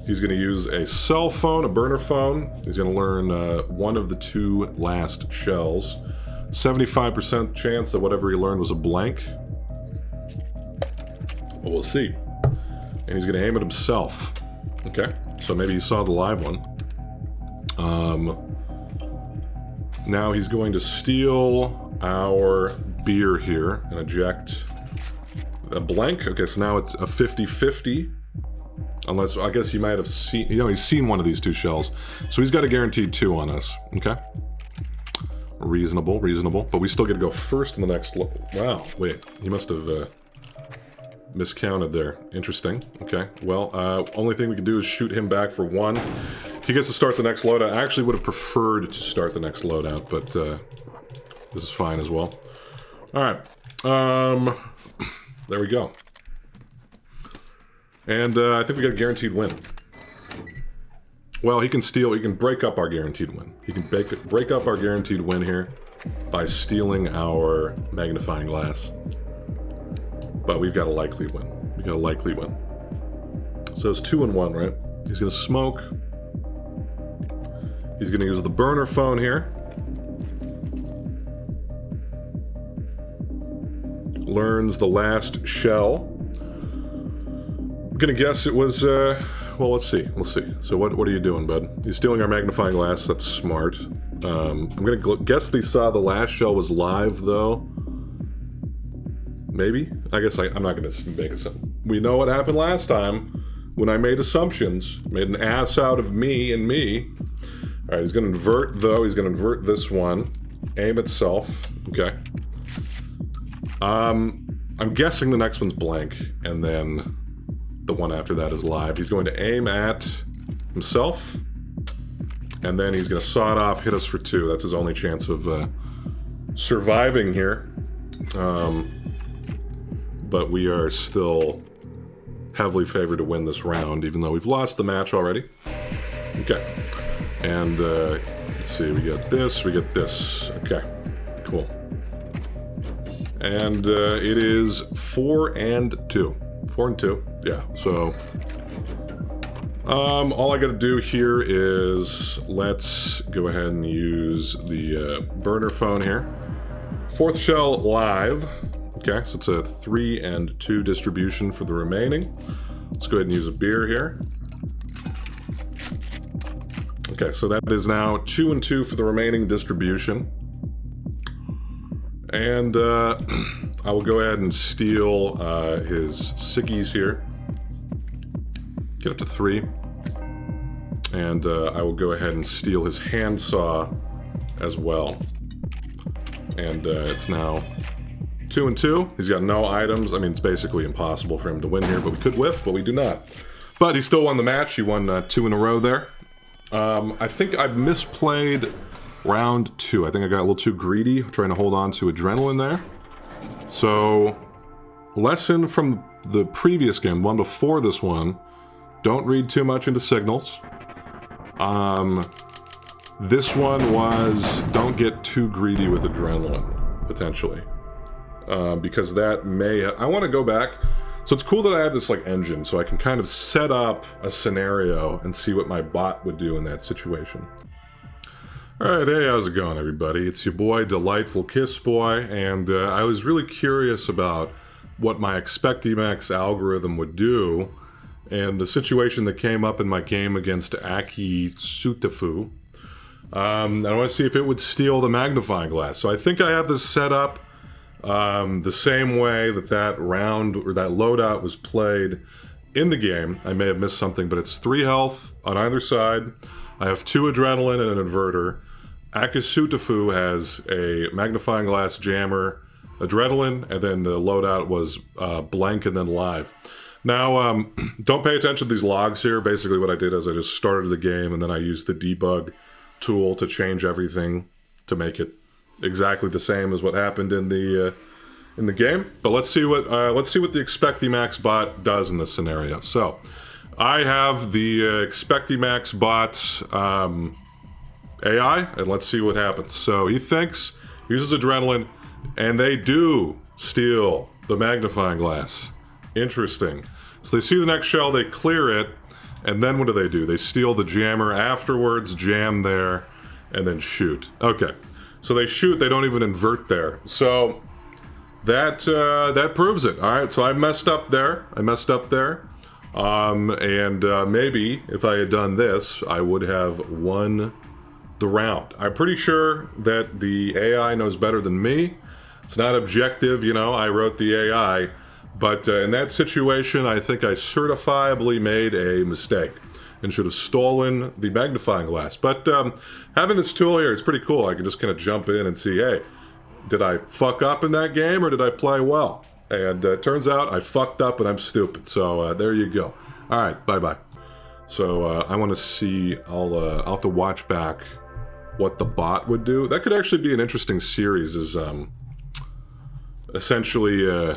He's going to use a cell phone, a burner phone. He's going to learn one of the 2 last shells. 75% chance that whatever he learned was a blank. Well, we'll see. And he's going to aim at himself. Okay, so maybe he saw the live one. Now he's going to steal our beer here and eject a blank. Okay, so now it's a 50-50. Unless, I guess he might have seen, he's seen one of these 2 shells. So he's got a guaranteed 2 on us. Okay. Reasonable, reasonable. But we still get to go first in the next... Wow, wait. He must have miscounted there. Interesting. Okay. Well, only thing we can do is shoot him back for 1. He gets to start the next loadout. I actually would have preferred to start the next loadout, but this is fine as well. Alright. There we go. And I think we got a guaranteed win. Well, he can steal, he can break up our guaranteed win. He can break up our guaranteed win here by stealing our magnifying glass. But we've got a likely win. We got a likely win. So it's 2-1, right? He's gonna smoke. He's gonna use the burner phone here. Learns the last shell. I'm gonna guess it was, well, let's see. We'll see. So what are you doing, bud? He's stealing our magnifying glass. That's smart. I'm gonna guess they saw the last shell was live, though. Maybe? I guess I'm not gonna make it. We know what happened last time when I made assumptions. Made an ass out of me and me. All right, he's gonna invert, though. He's gonna invert this one. Aim itself. Okay. I'm guessing the next one's blank, and then the one after that is live. He's going to aim at himself, and then he's going to saw it off, hit us for 2. That's his only chance of surviving here. But we are still heavily favored to win this round, even though we've lost the match already. Okay. And let's see, we get this, we get this. Okay, cool. And it is 4 and 2. 4 and 2. Yeah, so all I gotta do here is let's go ahead and use the burner phone here. 4th shell live. Okay, so it's a 3 and 2 distribution for the remaining. Let's go ahead and use a beer here. Okay, so that is now 2 and 2 for the remaining distribution. And I will go ahead and steal his sickies here. Get up to 3. And I will go ahead and steal his handsaw as well. And it's now 2 and 2. He's got no items. I mean, it's basically impossible for him to win here, but we could whiff, but we do not. But he still won the match. He won 2 in a row there. I think I've misplayed round 2. I think I got a little too greedy, trying to hold on to adrenaline there. So, lesson from the previous game, one before this one, Don't read too much into signals. This one was don't get too greedy with adrenaline, potentially. Because that may... I want to go back. So it's cool that I have this like engine, so I can kind of set up a scenario and see what my bot would do in that situation. Alright, hey, how's it going, everybody? It's your boy, Delightful Kiss Boy, and I was really curious about what my Expectimax algorithm would do, and the situation that came up in my game against Akisutefu. I want to see if it would steal the magnifying glass. So I think I have this set up the same way that round, or that loadout was played in the game. I may have missed something, but it's 3 health on either side. I have 2 adrenaline and an inverter. Akisutefu has a magnifying glass, jammer, adrenaline, and then the loadout was blank and then live. Now, don't pay attention to these logs here. Basically what I did is I just started the game and then I used the debug tool to change everything to make it exactly the same as what happened in the game. But let's see what the Expectimax bot does in this scenario. So, I have the Expectimax bot AI, and let's see what happens. So he uses adrenaline, and they do steal the magnifying glass. Interesting. So they see the next shell, they clear it, and then what do? They steal the jammer afterwards, jam there, and then shoot. Okay. So they shoot, they don't even invert there. So that proves it. Alright, so I messed up there. Maybe if I had done this, I would have won the round. I'm pretty sure that the AI knows better than me. It's not objective, you know, I wrote the AI. But in that situation, I think I certifiably made a mistake and should have stolen the magnifying glass. But having this tool here is pretty cool. I can just kind of jump in and see, hey, did I fuck up in that game or did I play well? And turns out I fucked up and I'm stupid. So there you go. All right, bye-bye. So I want to see, I'll have to watch back what the bot would do. That could actually be an interesting series, is essentially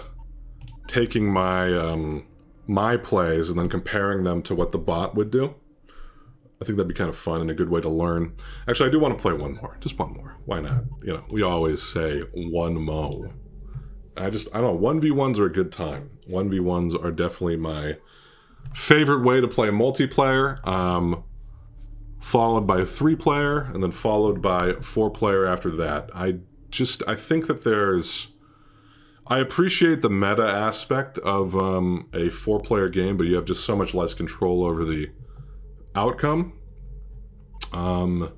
taking my plays and then comparing them to what the bot would do. I think that'd be kind of fun and a good way to learn. Actually, I do want to play one more. Just one more. Why not? You know, we always say one mo. I don't know, 1v1s are a good time. 1v1s are definitely my favorite way to play multiplayer. Followed by 3-player, and then followed by 4-player after that. I think that I appreciate the meta aspect of a 4-player game, but you have just so much less control over the outcome that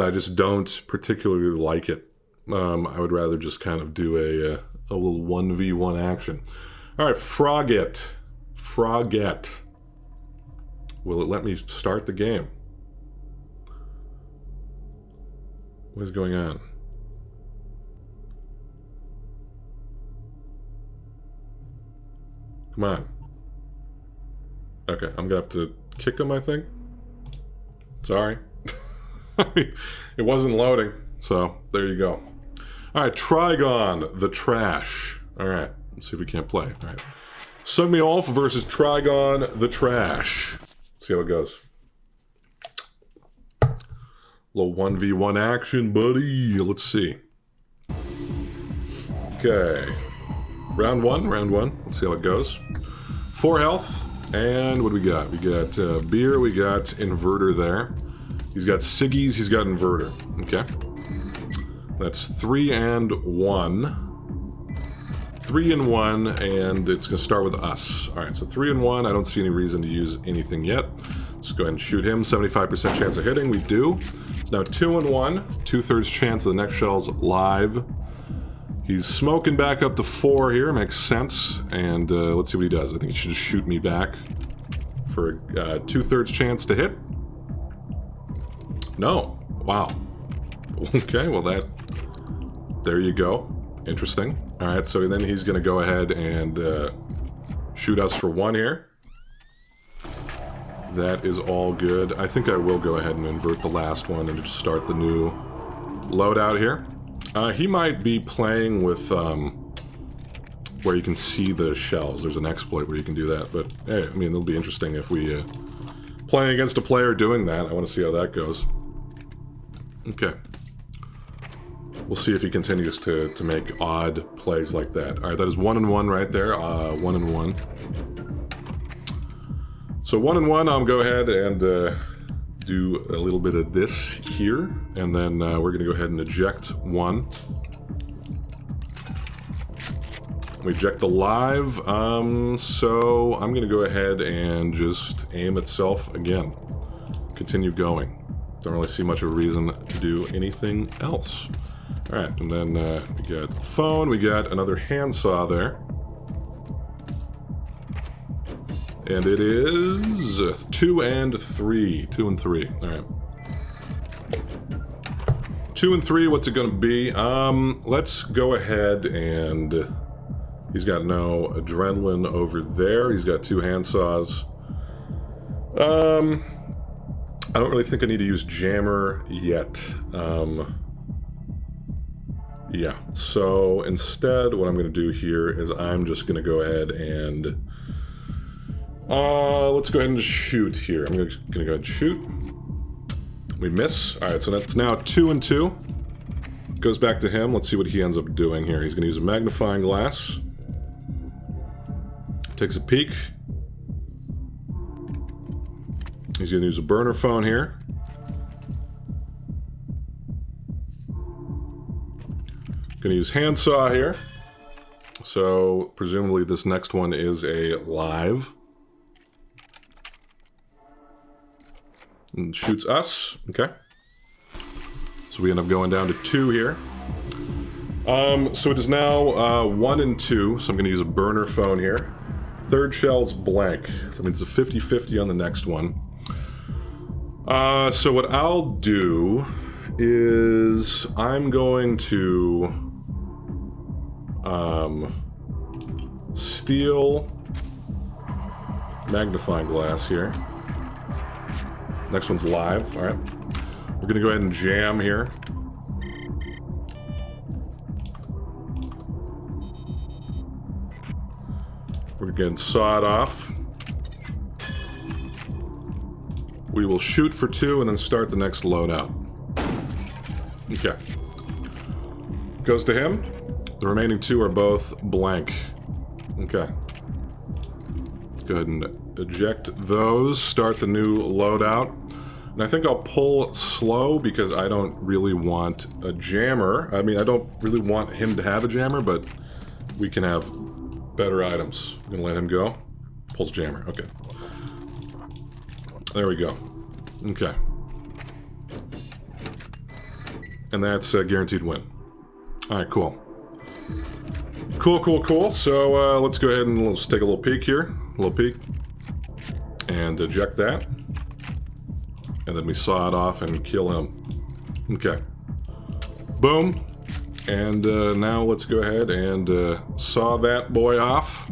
I just don't particularly like it. I would rather just kind of do a little 1v1 action. All right, Frogget. Will it let me start the game? What is going on? Come on. Okay, I'm gonna have to kick him, I think. Sorry. It wasn't loading, so there you go. Alright, Trigon, the trash. Alright, let's see if we can't play. Alright. Sug Me Off versus Trigon, the trash. Let's see how it goes. Little 1v1 action, buddy. Let's see. Okay. Round one. Let's see how it goes. 4 health. And what do we got? We got beer, we got inverter there. He's got Siggies, he's got inverter. Okay. That's 3 and 1. 3 and 1, and it's going to start with us. Alright, so 3 and 1. I don't see any reason to use anything yet. Let's go ahead and shoot him. 75% chance of hitting. We do. It's now 2 and 1. 2/3 chance of the next shell's live. He's smoking back up to 4 here. Makes sense. And let's see what he does. I think he should just shoot me back for a 2/3 chance to hit. No. Wow. Okay, well there you go. Interesting. Alright, so then he's going to go ahead and shoot us for 1 here. That is all good. I think I will go ahead and invert the last one and just start the new loadout here. He might be playing with where you can see the shells. There's an exploit where you can do that, but hey, I mean, it'll be interesting if we playing against a player doing that. I want to see how that goes. Okay. We'll see if he continues to make odd plays like that. Alright, that is 1 and 1 right there. 1 and 1. So 1 and 1, I'll go ahead and do a little bit of this here. And then we're going to go ahead and eject 1. We eject the live. So I'm going to go ahead and just aim itself again. Continue going. Don't really see much of a reason to do anything else. Alright, and then we got phone, we got another handsaw there. And it is 2 and 3. 2 and 3. Alright. 2 and 3, what's it gonna be? Let's go ahead and... He's got no adrenaline over there. He's got 2 handsaws. I don't really think I need to use jammer yet. Yeah, so instead what I'm going to do here is I'm just going to go ahead and... let's go ahead and shoot here. I'm going to go ahead and shoot. We miss. Alright, so that's now 2 and 2. Goes back to him. Let's see what he ends up doing here. He's going to use a magnifying glass. Takes a peek. He's going to use a burner phone here. Going to use handsaw here. So, presumably this next one is a live. And shoots us. Okay. So we end up going down to 2 here. So it is now 1 and 2. So I'm going to use a burner phone here. Third shell's blank. So it means a 50-50 on the next one. So what I'll do is I'm going to steal magnifying glass here. Next one's live. Alright. We're gonna go ahead and jam here. We're gonna saw it off. We will shoot for 2 and then start the next loadout. Okay. Goes to him. The remaining 2 are both blank. Okay. Let's go ahead and eject those. Start the new loadout. And I think I'll pull slow because I don't really want a jammer. I mean, I don't really want him to have a jammer, but we can have better items. I'm gonna let him go. Pulls jammer. Okay. There we go. Okay. And that's a guaranteed win. Alright, cool. Cool. So, let's go ahead and let's take a little peek here. A little peek. And eject that. And then we saw it off and kill him. Okay. Boom. And now let's go ahead and saw that boy off.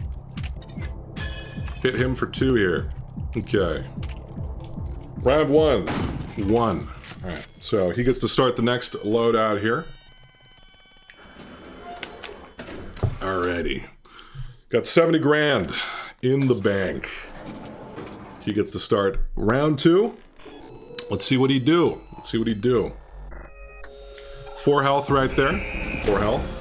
Hit him for 2 here. Okay. Round 1. 1. Alright, so he gets to start the next loadout here. Alrighty. Got 70 grand in the bank. He gets to start round 2. Let's see what he do. 4 health right there. 4 health.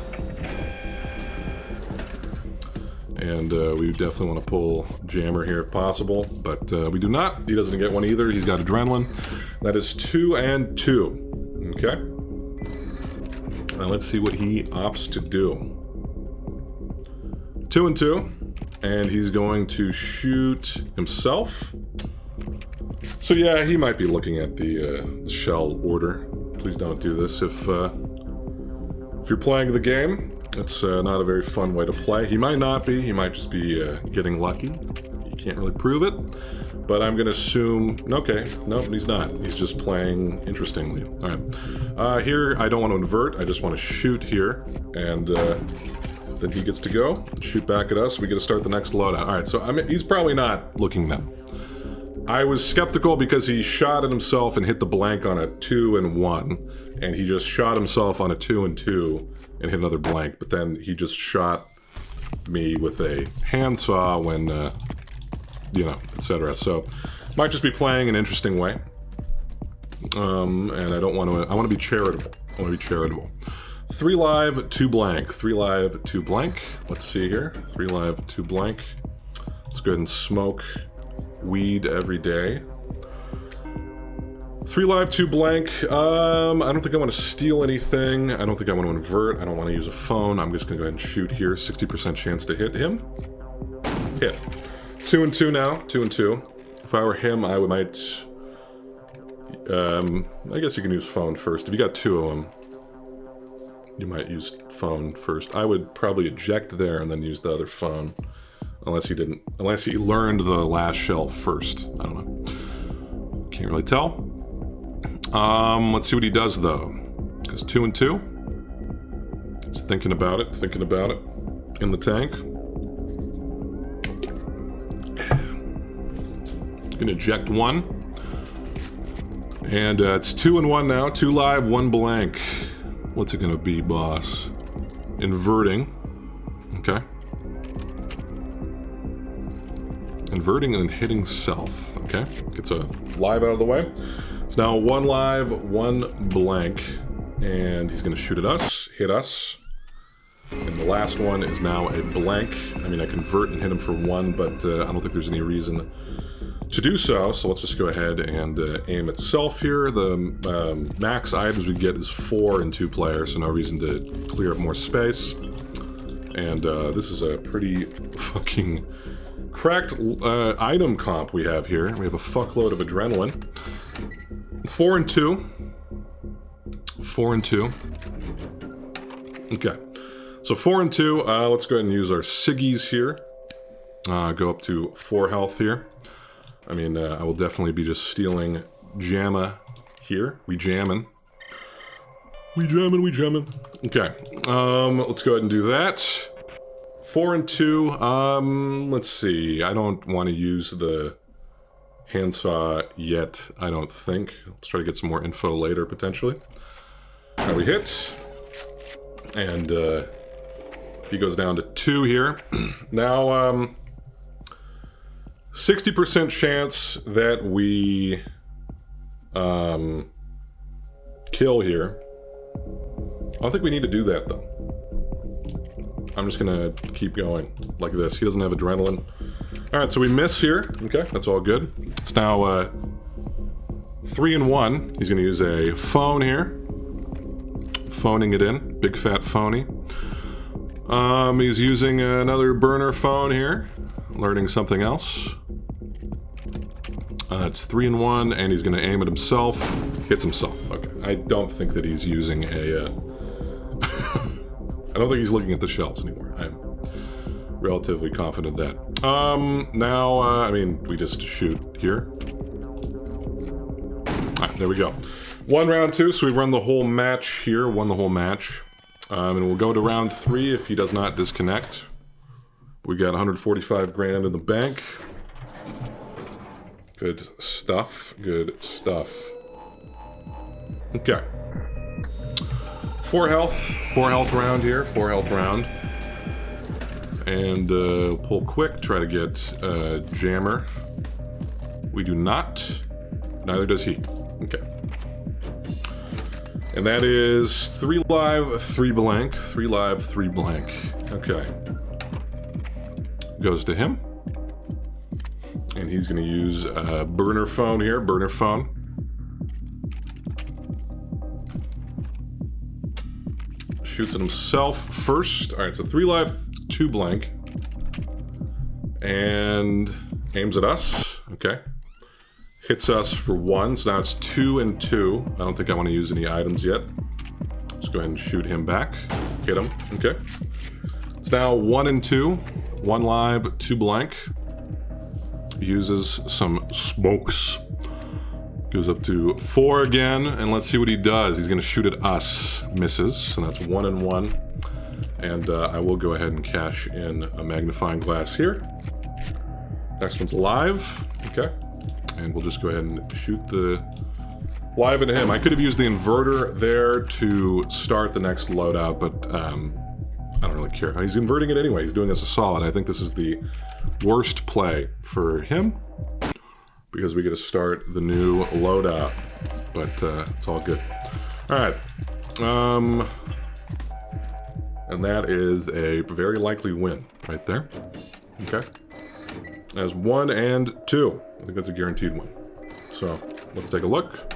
And we definitely want to pull jammer here if possible, but we do not. He doesn't get one either. He's got adrenaline. That is 2 and 2. Okay. Now let's see what he opts to do. 2 and 2. And he's going to shoot himself. So yeah, he might be looking at the shell order. Please don't do this if you're playing the game. It's not a very fun way to play. He might not be. He might just be getting lucky. You can't really prove it. But I'm going to assume... Okay. Nope, he's not. He's just playing interestingly. Alright. Here, I don't want to invert. I just want to shoot here. And then he gets to go. Shoot back at us. We get to start the next loadout. Alright, so he's probably not looking then. I was skeptical because he shot at himself and hit the blank on a 2 and 1. And he just shot himself on a 2 and 2. And hit another blank, but then he just shot me with a handsaw when, you know, etc. So, might just be playing an interesting way. And I don't want to, I want to be charitable. I want to be charitable. 3 live, 2 blank. 3 live, 2 blank. Let's see here. 3 live, 2 blank. Let's go ahead and smoke weed every day. 3 live, 2 blank. I don't think I want to steal anything. I don't think I want to invert. I don't want to use a phone. I'm just going to go ahead and shoot here. 60% chance to hit him. Hit. 2 and 2 now. 2 and 2. If I were him, I might... I guess you can use phone first. If you got 2 of them, you might use phone first. I would probably eject there and then use the other phone. Unless he didn't... Unless he learned the last shell first. I don't know. Can't really tell. Let's see what he does, though. Because 2 and 2. He's thinking about it. Thinking about it. In the tank. Gonna eject 1. And it's 2 and 1 now. 2 live, 1 blank. What's it gonna be, boss? Inverting. Okay. Inverting and hitting self. Okay. Gets a live out of the way. It's now 1 live, 1 blank. And he's gonna shoot at us, hit us. And the last one is now a blank. I mean, I convert and hit him for 1, but I don't think there's any reason to do so. So let's just go ahead and aim at self here. The max items we get is 4 in 2 players, so no reason to clear up more space. And this is a pretty fucking cracked item comp we have here. We have a fuckload of adrenaline. 4 and 2. 4 and 2. Okay. So 4 and 2. Let's go ahead and use our Siggies here. Go up to 4 health here. I mean, I will definitely be just stealing Jamma here. We jammin'. We jammin', we jammin'. Okay. Let's go ahead and do that. 4 and 2. Let's see. I don't want to use the handsaw yet, I don't think. Let's try to get some more info later, potentially. Now we hit. And he goes down to 2 here. Now, 60% chance that we kill here. I don't think we need to do that, though. I'm just gonna keep going like this. He doesn't have adrenaline. Alright, so we miss here. Okay, that's all good. It's now 3 and 1. He's gonna use a phone here. Phoning it in. Big fat phony. He's using another burner phone here. Learning something else. It's 3 and 1, and he's going to aim at himself. Hits himself. Okay. I don't think that he's using a... I don't think he's looking at the shells anymore. I'm relatively confident that. Now, I mean, we just shoot here. Alright, there we go. 1 round 2, so we've run the whole match here. Won the whole match. And we'll go to round 3 if he does not disconnect. We got 145 grand in the bank. Good stuff. Good stuff. Okay. 4 health. 4 health round here. 4 health round. And pull quick. Try to get Jammer. We do not. Neither does he. Okay. And that is 3 live, 3 blank. 3 live, 3 blank. Okay. Goes to him. And he's going to use burner phone here. Burner phone. Shoots at himself first. Alright, so 3 live, 2 blank. And aims at us. Okay. Hits us for 1, so now it's 2 and 2. I don't think I want to use any items yet. Let's go ahead and shoot him back. Hit him. Okay. It's now 1 and 2. 1 live, 2 blank. Uses some smokes. Goes up to 4 again, and let's see what he does. He's going to shoot at us. Misses, so that's 1 and 1. And I will go ahead and cash in a magnifying glass here. Next one's live. Okay. And we'll just go ahead and shoot the live into him. I could have used the inverter there to start the next loadout, but I don't really care. He's inverting it anyway. He's doing us a solid. I think this is the worst play for him because we get to start the new loadout. But it's all good. All right. And that is a very likely win right there. Okay. As 1 and 2. I think that's a guaranteed win. So let's take a look.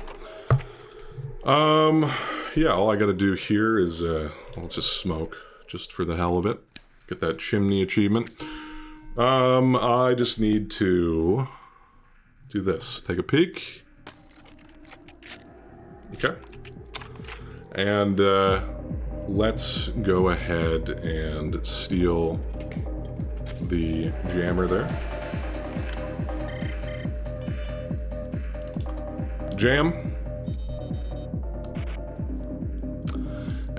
Yeah, all I gotta do here is let's just smoke, just for the hell of it. Get that chimney achievement. I just need to do this. Take a peek. Okay. And let's go ahead and steal the jammer there. Jam.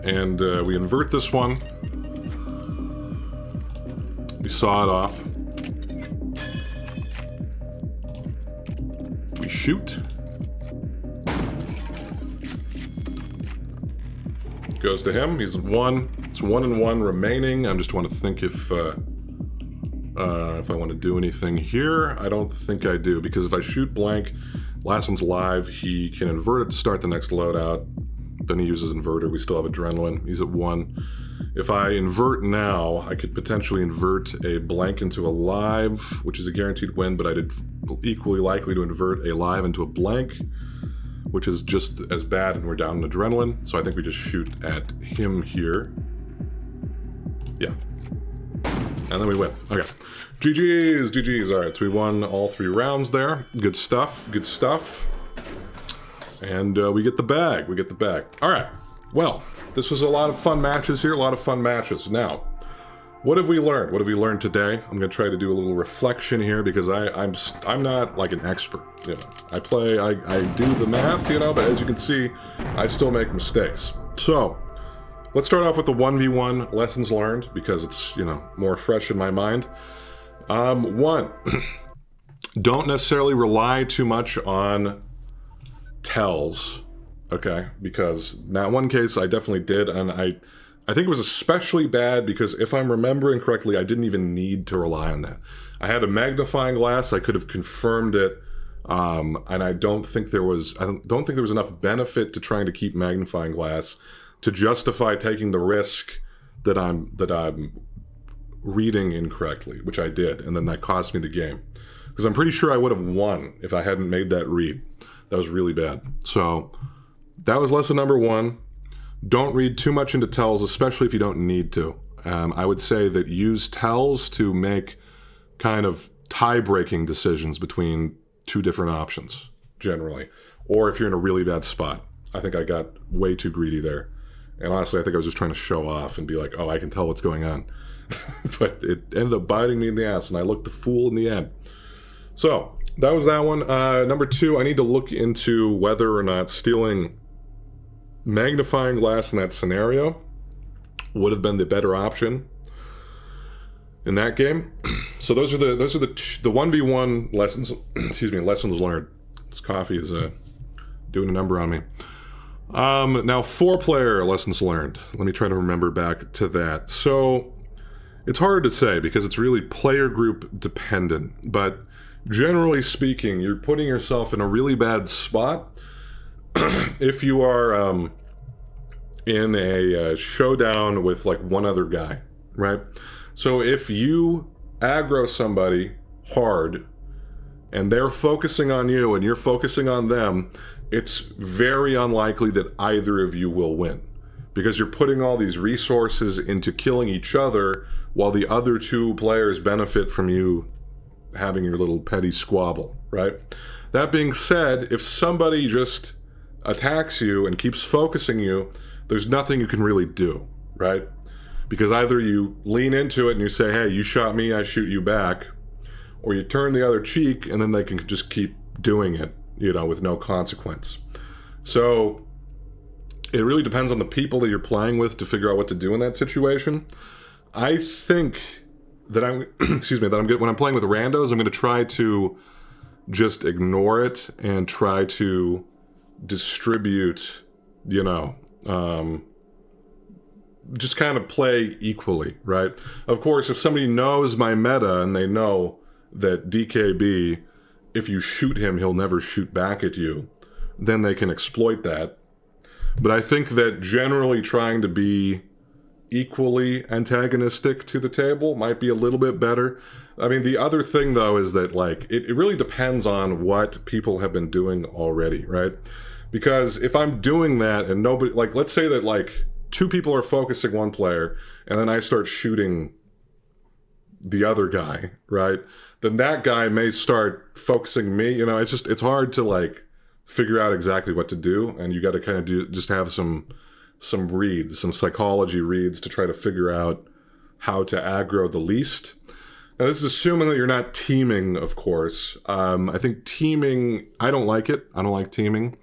And we invert this one. We saw it off. We shoot. Goes to him. He's at 1. It's 1 and 1 remaining. I just want to think if I want to do anything here. I don't think I do, because if I shoot blank, last one's live, he can invert it to start the next loadout. Then he uses inverter. We still have adrenaline. He's at 1. If I invert now, I could potentially invert a blank into a live, which is a guaranteed win, but I did equally likely to invert a live into a blank, which is just as bad, and we're down in adrenaline. So I think we just shoot at him here. Yeah. And then we win. Okay. GG's, GG's. All right, so we won all 3 rounds there. Good stuff, good stuff. And we get the bag, we get the bag. All right, well, this was a lot of fun matches here, a lot of fun matches. Now, what have we learned? What have we learned today? I'm gonna try to do a little reflection here because I'm not like an expert, you know. I do the math, you know, but as you can see, I still make mistakes. So, let's start off with the 1v1 lessons learned because it's, you know, more fresh in my mind. 1, don't necessarily rely too much on tells, okay? Because in that one case, I definitely did, and I think it was especially bad because if I'm remembering correctly, I didn't even need to rely on that. I had a magnifying glass, I could have confirmed it, and I don't think there was enough benefit to trying to keep magnifying glass to justify taking the risk that I'm reading incorrectly, which I did, and then that cost me the game. Because I'm pretty sure I would have won if I hadn't made that read. That was really bad. So that was lesson number 1. Don't read too much into tells, especially if you don't need to. I would say that use tells to make kind of tie-breaking decisions between 2 different options, generally. Or if you're in a really bad spot. I think I got way too greedy there. And honestly, I think I was just trying to show off and be like, oh, I can tell what's going on. But it ended up biting me in the ass, and I looked the fool in the end. So, that was that one. Number 2, I need to look into whether or not stealing magnifying glass in that scenario would have been the better option in that game. So those are the 1v1 lessons. Excuse me, lessons learned. This coffee is doing a number on me. Now 4-player lessons learned. Let me try to remember back to that. So it's hard to say because it's really player group dependent, but generally speaking, you're putting yourself in a really bad spot if you are in a showdown with like one other guy, right? So if you aggro somebody hard and they're focusing on you and you're focusing on them, it's very unlikely that either of you will win because you're putting all these resources into killing each other while the other 2 players benefit from you having your little petty squabble, right? That being said, if somebody just attacks you and keeps focusing you, there's nothing you can really do, right? Because either you lean into it and you say, hey, you shot me, I shoot you back, or you turn the other cheek and then they can just keep doing it, you know, with no consequence. So it really depends on the people that you're playing with to figure out what to do in that situation. I think that when I'm playing with randos, I'm going to try to just ignore it and try to distribute, you know, just kind of play equally, right? Of course, if somebody knows my meta and they know that DKB, if you shoot him, he'll never shoot back at you, then they can exploit that. But I think that generally trying to be equally antagonistic to the table might be a little bit better. I mean, the other thing, though, is that, like, it really depends on what people have been doing already, right? Because if I'm doing that and nobody, like, let's say that, like, 2 people are focusing one player, and then I start shooting the other guy, right? Then that guy may start focusing me. You know, it's hard to, like, figure out exactly what to do, and you got to kind of just have some reads, some psychology reads to try to figure out how to aggro the least. Now, this is assuming that you're not teaming, of course. I think teaming, I don't like it. I don't like teaming.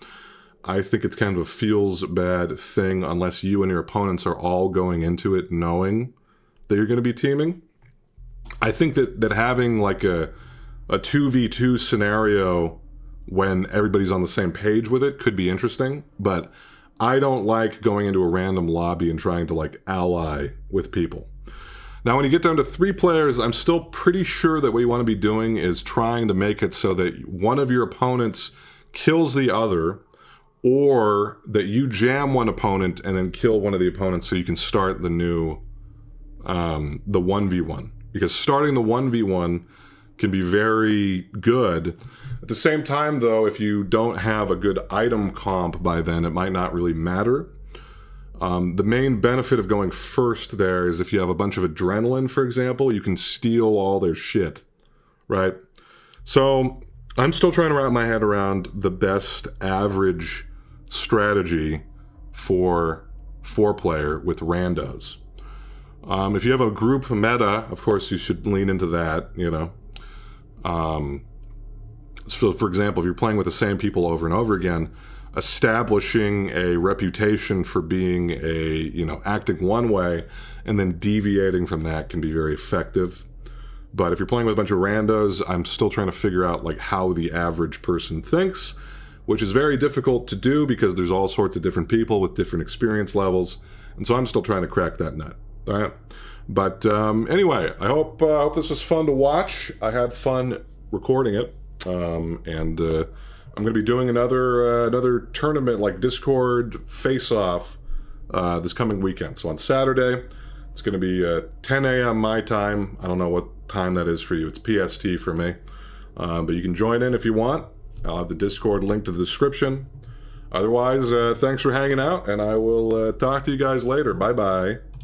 I think it's kind of a feels-bad thing unless you and your opponents are all going into it knowing that you're going to be teaming. I think that having like a 2v2 scenario when everybody's on the same page with it could be interesting, but I don't like going into a random lobby and trying to like ally with people. Now, when you get down to 3 players, I'm still pretty sure that what you want to be doing is trying to make it so that one of your opponents kills the other, or that you jam one opponent and then kill one of the opponents so you can start the new, the 1v1. Because starting the 1v1 can be very good. At the same time, though, if you don't have a good item comp by then, it might not really matter. The main benefit of going first there is if you have a bunch of adrenaline, for example, you can steal all their shit, right? So I'm still trying to wrap my head around the best average strategy for 4-player with randos. If you have a group meta, of course, you should lean into that, you know. So, for example, if you're playing with the same people over and over again, establishing a reputation for being acting one way and then deviating from that can be very effective. But if you're playing with a bunch of randos, I'm still trying to figure out like how the average person thinks, which is very difficult to do because there's all sorts of different people with different experience levels. And so I'm still trying to crack that nut. All right. But anyway, I hope this was fun to watch. I had fun recording it. I'm going to be doing another tournament like Discord face-off this coming weekend. So on Saturday, it's going to be 10 a.m. my time. I don't know what time that is for you. It's PST for me. But you can join in if you want. I'll have the Discord link to the description. Otherwise, thanks for hanging out, and I will talk to you guys later. Bye-bye.